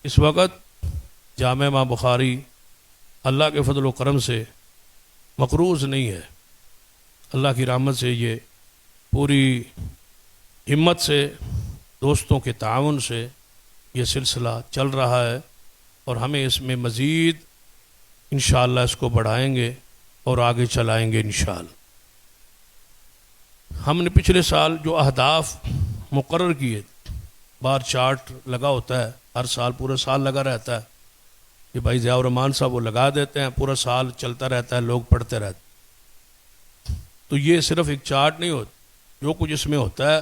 اس وقت جامع امام بخاری اللہ کے فضل و کرم سے مقروض نہیں ہے، اللہ کی رحمت سے یہ پوری ہمت سے دوستوں کے تعاون سے یہ سلسلہ چل رہا ہے، اور ہمیں اس میں مزید انشاءاللہ اس کو بڑھائیں گے اور آگے چلائیں گے انشاءاللہ۔ ہم نے پچھلے سال جو اہداف مقرر کیے، بار چارٹ لگا ہوتا ہے، ہر سال پورا سال لگا رہتا ہے، یہ بھائی ضیاء الرحمن صاحب وہ لگا دیتے ہیں، پورا سال چلتا رہتا ہے، لوگ پڑھتے رہتے ہیں۔ تو یہ صرف ایک چارٹ نہیں ہوتا، جو کچھ اس میں ہوتا ہے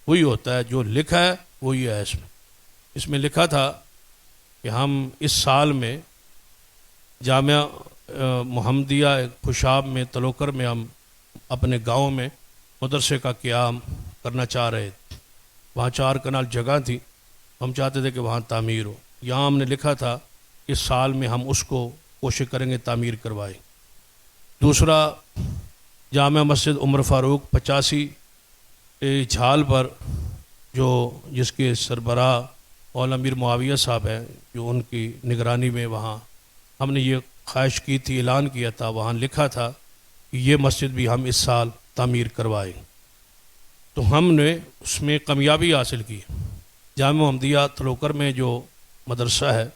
وہی ہوتا ہے، جو لکھا ہے وہی ہے۔ اس میں لکھا تھا کہ ہم اس سال میں جامعہ محمدیہ خوشاب میں تلوکر میں ہم اپنے گاؤں میں مدرسے کا قیام کرنا چاہ رہے تھے، وہاں 4 کنال جگہ تھی، ہم چاہتے تھے کہ وہاں تعمیر ہو۔ یہاں ہم نے لکھا تھا اس سال میں ہم اس کو کوشش کریں گے تعمیر کروائیں۔ دوسرا، جامع مسجد عمر فاروق 85 جھال پر جو جس کے سربراہ مولانا امیر معاویہ صاحب ہیں، جو ان کی نگرانی میں وہاں ہم نے یہ خواہش کی تھی، اعلان کیا تھا، وہاں لکھا تھا کہ یہ مسجد بھی ہم اس سال تعمیر کروائیں۔ تو ہم نے اس میں کامیابی حاصل کی۔ جامع محمدیہ تلوکر میں جو مدرسہ ہے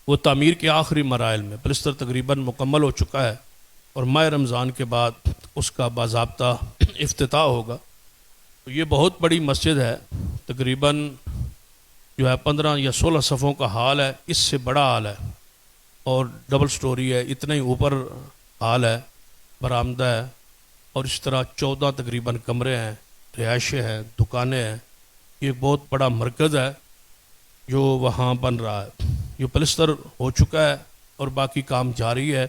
وہ تعمیر کے آخری مراحل میں، پلستر تقریباً مکمل ہو چکا ہے، اور ماہ رمضان کے بعد اس کا باضابطہ افتتاح ہوگا۔ تو یہ بہت بڑی مسجد ہے، تقریباً جو ہے 15 یا 16 صفوں کا ہال ہے، اس سے بڑا ہال ہے، اور ڈبل سٹوری ہے، اتنا ہی اوپر ہال ہے، برآمدہ ہے، اور اس طرح 14 تقریباً کمرے ہیں، رہائشیں ہیں، دکانیں ہیں۔ یہ ایک بہت بڑا مرکز ہے جو وہاں بن رہا ہے، یہ پلستر ہو چکا ہے اور باقی کام جاری ہے۔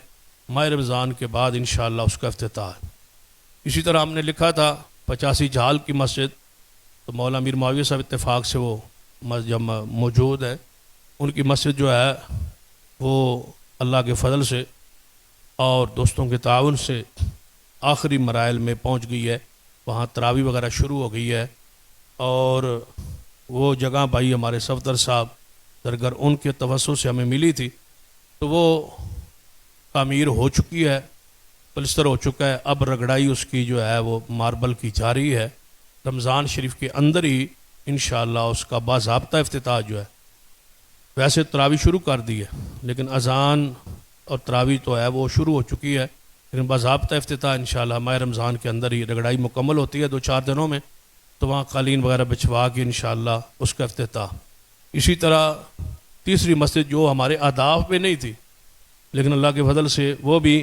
ماہ رمضان کے بعد انشاءاللہ اس کا افتتاح ہے۔ اسی طرح ہم نے لکھا تھا 85 جھال کی مسجد، تو مولانا میر معاویہ صاحب اتفاق سے وہ مسجد موجود ہے، ان کی مسجد جو ہے وہ اللہ کے فضل سے اور دوستوں کے تعاون سے آخری مراحل میں پہنچ گئی ہے، وہاں تراویح وغیرہ شروع ہو گئی ہے، اور وہ جگہ بھائی ہمارے صفدر صاحب درگر ان کے توسط سے ہمیں ملی تھی، تو وہ تعمیر ہو چکی ہے، پلستر ہو چکا ہے، اب رگڑائی اس کی جو ہے وہ ماربل کی جاری ہے۔ رمضان شریف کے اندر ہی انشاءاللہ اس کا باضابطہ افتتاح جو ہے، ویسے تراویح شروع کر دی ہے لیکن اذان اور تراویح تو ہے وہ شروع ہو چکی ہے، لیکن باضابطہ افتتاح انشاءاللہ ماہ رمضان کے اندر ہی رگڑائی مکمل ہوتی ہے 2-4 دنوں میں، تو وہاں قالین وغیرہ بچھوا کے انشاءاللہ اس کا افتتاح۔ اسی طرح تیسری مسجد جو ہمارے اہداف میں نہیں تھی لیکن اللہ کے فضل سے وہ بھی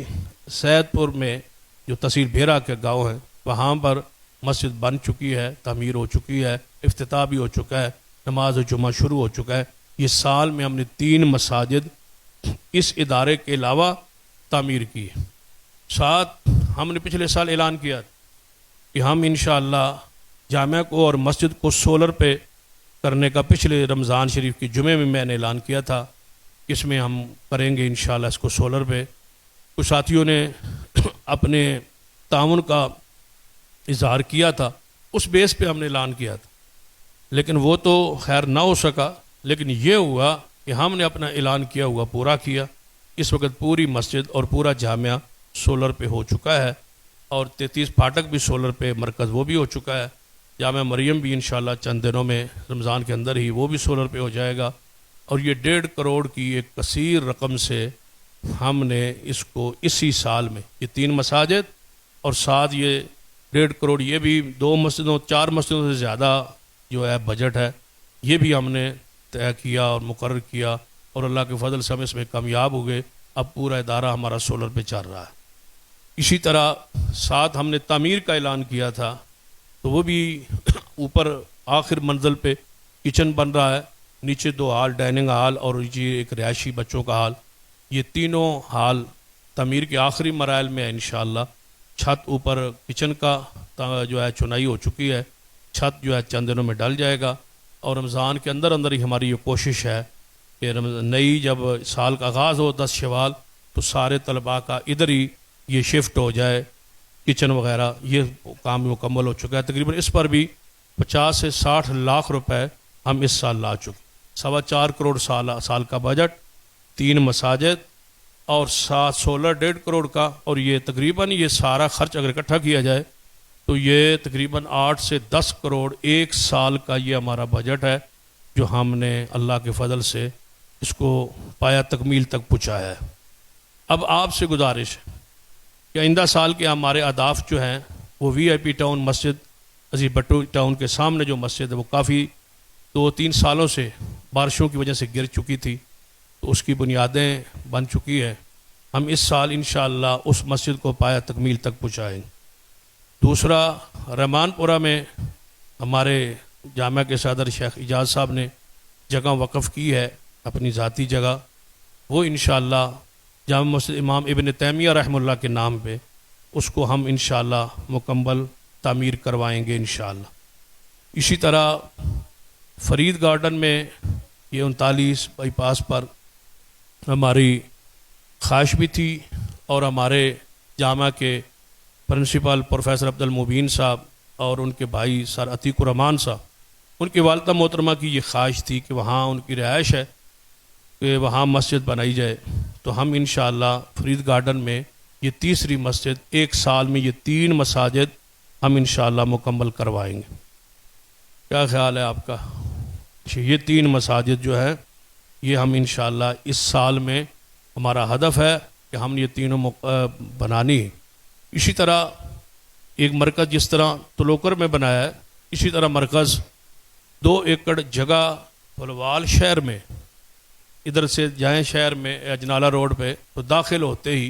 سید پور میں جو تحصیل بھیرا کے گاؤں ہیں وہاں پر مسجد بن چکی ہے، تعمیر ہو چکی ہے، افتتاح بھی ہو چکا ہے، نماز جمعہ شروع ہو چکا ہے۔ یہ سال میں ہم نے 3 مساجد اس ادارے کے علاوہ تعمیر کی ہے۔ ساتھ ہم نے پچھلے سال اعلان کیا کہ ہم انشاءاللہ جامعہ کو اور مسجد کو سولر پہ کرنے کا پچھلے رمضان شریف کے جمعے میں نے اعلان کیا تھا، اس میں ہم کریں گے انشاءاللہ اس کو سولر پہ۔ کچھ ساتھیوں نے اپنے تعاون کا اظہار کیا تھا، اس بیس پہ ہم نے اعلان کیا تھا، لیکن وہ تو خیر نہ ہو سکا، لیکن یہ ہوا کہ ہم نے اپنا اعلان کیا ہوا پورا کیا۔ اس وقت پوری مسجد اور پورا جامعہ سولر پہ ہو چکا ہے، اور 33 پھاٹک بھی سولر پہ مرکز وہ بھی ہو چکا ہے۔ جامعہ مریم بھی انشاءاللہ چند دنوں میں رمضان کے اندر ہی وہ بھی سولر پہ ہو جائے گا، اور یہ 1.5 کروڑ کی ایک کثیر رقم سے ہم نے اس کو اسی سال میں یہ 3 مساجد اور ساتھ یہ 1.5 کروڑ، یہ بھی 2 مسجدوں 4 مسجدوں سے زیادہ جو ہے بجٹ ہے، یہ بھی ہم نے طے کیا اور مقرر کیا، اور اللہ کے فضل سے ہم اس میں کامیاب ہو گئے۔ اب پورا ادارہ ہمارا سولر پہ چل رہا ہے۔ اسی طرح ساتھ ہم نے تعمیر کا اعلان کیا تھا، تو وہ بھی اوپر آخر منزل پہ کچن بن رہا ہے، نیچے 2 ہال، ڈائننگ ہال اور یہ ایک رہائشی بچوں کا ہال، یہ تینوں ہال تعمیر کے آخری مراحل میں ہے انشاءاللہ۔ چھت اوپر کچن کا جو ہے چنائی ہو چکی ہے، چھت جو ہے چند دنوں میں ڈل جائے گا، اور رمضان کے اندر ہی ہماری یہ کوشش ہے کہ نئی جب سال کا آغاز ہو 10 شوال، تو سارے طلباء کا ادھر ہی یہ شفٹ ہو جائے، کچن وغیرہ یہ کام مکمل ہو چکا ہے۔ تقریباً اس پر بھی 50 سے 60 لاکھ روپے ہم اس سال لا چکے، 4.25 کروڑ سال کا بجٹ، 3 مساجد اور 16.5 کروڑ کا، اور یہ تقریباً یہ سارا خرچ اگر اکٹھا کیا جائے تو یہ تقریباً 8 سے 10 کروڑ ایک سال کا یہ ہمارا بجٹ ہے، جو ہم نے اللہ کے فضل سے اس کو پایا تکمیل تک پہنچایا ہے۔ اب آپ سے گزارش ہے کہ آئندہ سال کے ہمارے اہداف جو ہیں وہ VIP ٹاؤن مسجد عزیز بٹو ٹاؤن کے سامنے جو مسجد ہے وہ کافی 2-3 سالوں سے بارشوں کی وجہ سے گر چکی تھی، تو اس کی بنیادیں بن چکی ہیں۔ ہم اس سال انشاءاللہ اس مسجد کو پایا تکمیل تک پہنچائیں گے۔ دوسرا، رحمان پورہ میں ہمارے جامعہ کے صدر شیخ اجاز صاحب نے جگہ وقف کی ہے، اپنی ذاتی جگہ، وہ انشاءاللہ جامع مسجد امام ابن تیمیہ رحمہ اللہ کے نام پہ اس کو ہم انشاءاللہ مکمل تعمیر کروائیں گے انشاءاللہ۔ اسی طرح فرید گارڈن میں یہ 39 بائی پاس پر ہماری خواہش بھی تھی، اور ہمارے جامعہ کے پرنسپل پروفیسر عبد المبین صاحب اور ان کے بھائی سر عتیق الرحمان صاحب، ان کی والدہ محترمہ کی یہ خواہش تھی کہ وہاں ان کی رہائش ہے کہ وہاں مسجد بنائی جائے، تو ہم انشاءاللہ فرید گارڈن میں یہ تیسری مسجد ایک سال میں یہ 3 مساجد ہم انشاءاللہ مکمل کروائیں گے۔ کیا خیال ہے آپ کا؟ یہ 3 مساجد جو ہے یہ ہم انشاءاللہ اس سال میں ہمارا ہدف ہے کہ ہم یہ تینوں بنانی ہے۔ اسی طرح ایک مرکز جس طرح تلوکر میں بنایا ہے، اسی طرح مرکز 2 ایکڑ جگہ پھلوال شہر میں، ادھر سے جائیں شہر میں اجنالہ روڈ پہ تو داخل ہوتے ہی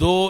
2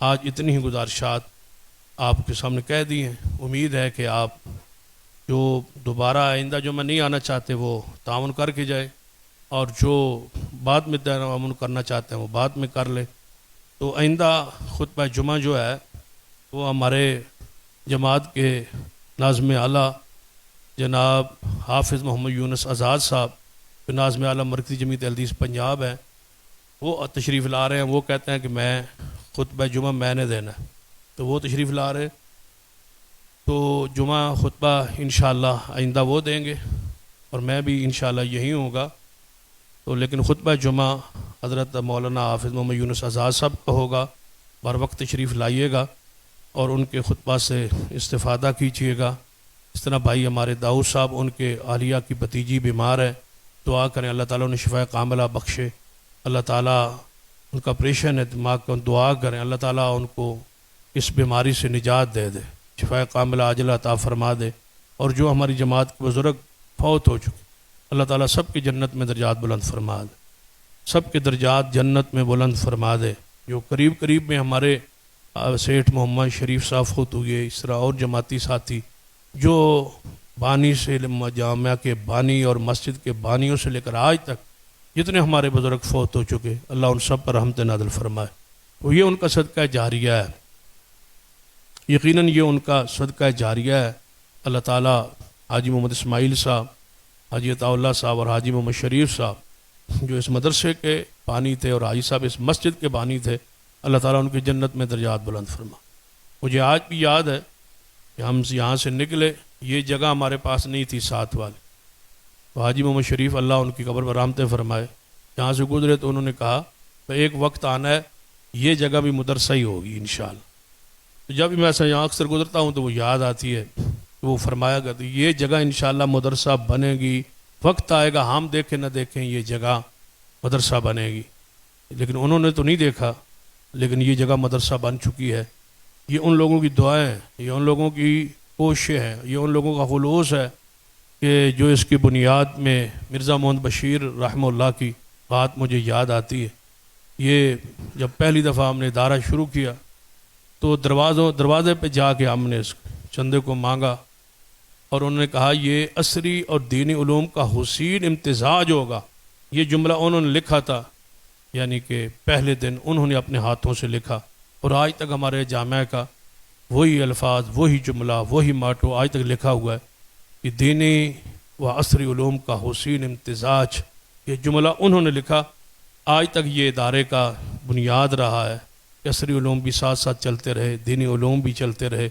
آج اتنی ہی گزارشات آپ کے سامنے کہہ دی ہیں. امید ہے کہ آپ جو دوبارہ آئندہ جو میں نہیں آنا چاہتے وہ تعاون کر کے جائے، اور جو بعد میں تعاون کرنا چاہتے ہیں وہ بعد میں کر لے. تو آئندہ خطبہ جمعہ جو ہے وہ ہمارے جماعت کے ناظم اعلیٰ جناب حافظ محمد یونس آزاد صاحب جو ناظم اعلیٰ مرکزی جمعیت حدیث پنجاب ہیں، وہ تشریف لا رہے ہیں. وہ کہتے ہیں کہ میں خطبہ جمعہ میں نے دینا ہے، تو وہ تشریف لا رہے. تو جمعہ خطبہ انشاءاللہ آئندہ وہ دیں گے، اور میں بھی انشاءاللہ یہی ہوں گا. تو لیکن خطبہ جمعہ حضرت مولانا حافظ محمد یونس آزاد صاحب کا ہوگا. بر وقت تشریف لائیے گا اور ان کے خطبہ سے استفادہ کیجیے گا. اس طرح بھائی ہمارے داؤد صاحب، ان کے عالیہ کی بھتیجی بیمار ہے، دعا کریں اللہ تعالیٰ انہیں شفا کاملہ بخشے. اللہ تعالیٰ ان کا آپریشن ہے دماغ کا، دعا کریں اللہ تعالیٰ ان کو اس بیماری سے نجات دے دے، شفا کاملہ عاجلہ عطا فرما دے. اور جو ہماری جماعت کے بزرگ فوت ہو چکے، اللہ تعالیٰ سب کی جنت میں درجات بلند فرما دے، سب کے درجات جنت میں بلند فرما دے. جو قریب میں ہمارے سیٹھ محمد شریف صاحب فوت ہوئے، اس طرح اور جماعتی ساتھی جو بانی سے جامعہ کے بانی اور مسجد کے بانیوں سے لے کر آج تک جتنے ہمارے بزرگ فوت ہو چکے، اللہ ان سب پر رحمت نازل فرمائے. وہ یہ ان کا صدقہ جاریہ ہے، یقیناً یہ ان کا صدقہ جاریہ ہے. اللہ تعالیٰ حاجی محمد اسماعیل صاحب، حاجی عطا اللہ صاحب اور حاجی محمد شریف صاحب جو اس مدرسے کے بانی تھے، اور حاجی صاحب اس مسجد کے بانی تھے، اللہ تعالیٰ ان کی جنت میں درجات بلند فرما. مجھے آج بھی یاد ہے کہ ہم یہاں سے نکلے، یہ جگہ ہمارے پاس نہیں تھی ساتھ والی. تو حاجی محمد شریف اللہ ان کی قبر پر رحمتیں فرمائے، یہاں سے گزرے تو انہوں نے کہا کہ ایک وقت آنا ہے یہ جگہ بھی مدرسہ ہی ہوگی انشاءاللہ. تو جب بھی میں ایسا یہاں اکثر گزرتا ہوں تو وہ یاد آتی ہے، وہ فرمایا کرتے یہ جگہ انشاءاللہ مدرسہ بنے گی، وقت آئے گا ہم دیکھیں نہ دیکھیں یہ جگہ مدرسہ بنے گی. لیکن انہوں نے تو نہیں دیکھا، لیکن یہ جگہ مدرسہ بن چکی ہے. یہ ان لوگوں کی دعائیں، یہ ان لوگوں کی کوششیں ہیں، یہ ان لوگوں کا خلوص ہے کہ جو اس کی بنیاد میں مرزا محمد بشیر رحمہ اللہ کی بات مجھے یاد آتی ہے. یہ جب پہلی دفعہ ہم نے ادارہ شروع کیا تو دروازے پہ جا کے ہم نے اس چندے کو مانگا، اور انہوں نے کہا یہ عصری اور دینی علوم کا حسین امتزاج ہوگا. یہ جملہ انہوں نے لکھا تھا، یعنی کہ پہلے دن انہوں نے اپنے ہاتھوں سے لکھا، اور آج تک ہمارے جامعہ کا وہی الفاظ، وہی جملہ، وہی ماٹو آج تک لکھا ہوا ہے کہ دینی و عصری علوم کا حسین امتزاج. یہ جملہ انہوں نے لکھا، آج تک یہ ادارے کا بنیاد رہا ہے کہ عصری علوم بھی ساتھ ساتھ چلتے رہے، دینی علوم بھی چلتے رہے.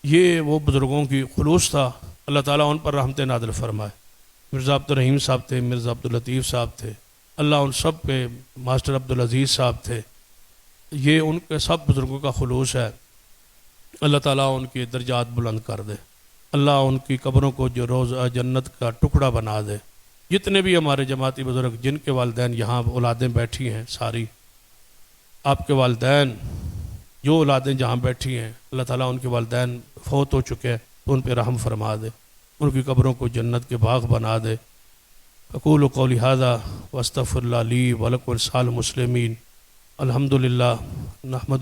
یہ وہ بزرگوں کی خلوص تھا، اللہ تعالیٰ ان پر رحمت نازل فرمائے. مرزا عبدالرحیم صاحب تھے، مرزا عبداللطیف صاحب تھے، اللہ ان سب پہ، ماسٹر عبدالعزیز صاحب تھے. یہ ان کے سب بزرگوں کا خلوص ہے. اللہ تعالیٰ ان کی درجات بلند کر دے، اللہ ان کی قبروں کو جو روز جنت کا ٹکڑا بنا دے. جتنے بھی ہمارے جماعتی بزرگ جن کے والدین یہاں اولادیں بیٹھی ہیں، ساری آپ کے والدین جو اولادیں جہاں بیٹھی ہیں، اللہ تعالیٰ ان کے والدین فوت ہو چکے ہیں تو ان پہ رحم فرما دے، ان کی قبروں کو جنت کے باغ بنا دے. اقول قولی ھذا واستغفر اللہ لی ولکم ولسائر المسلمین. الحمدللہ نحمد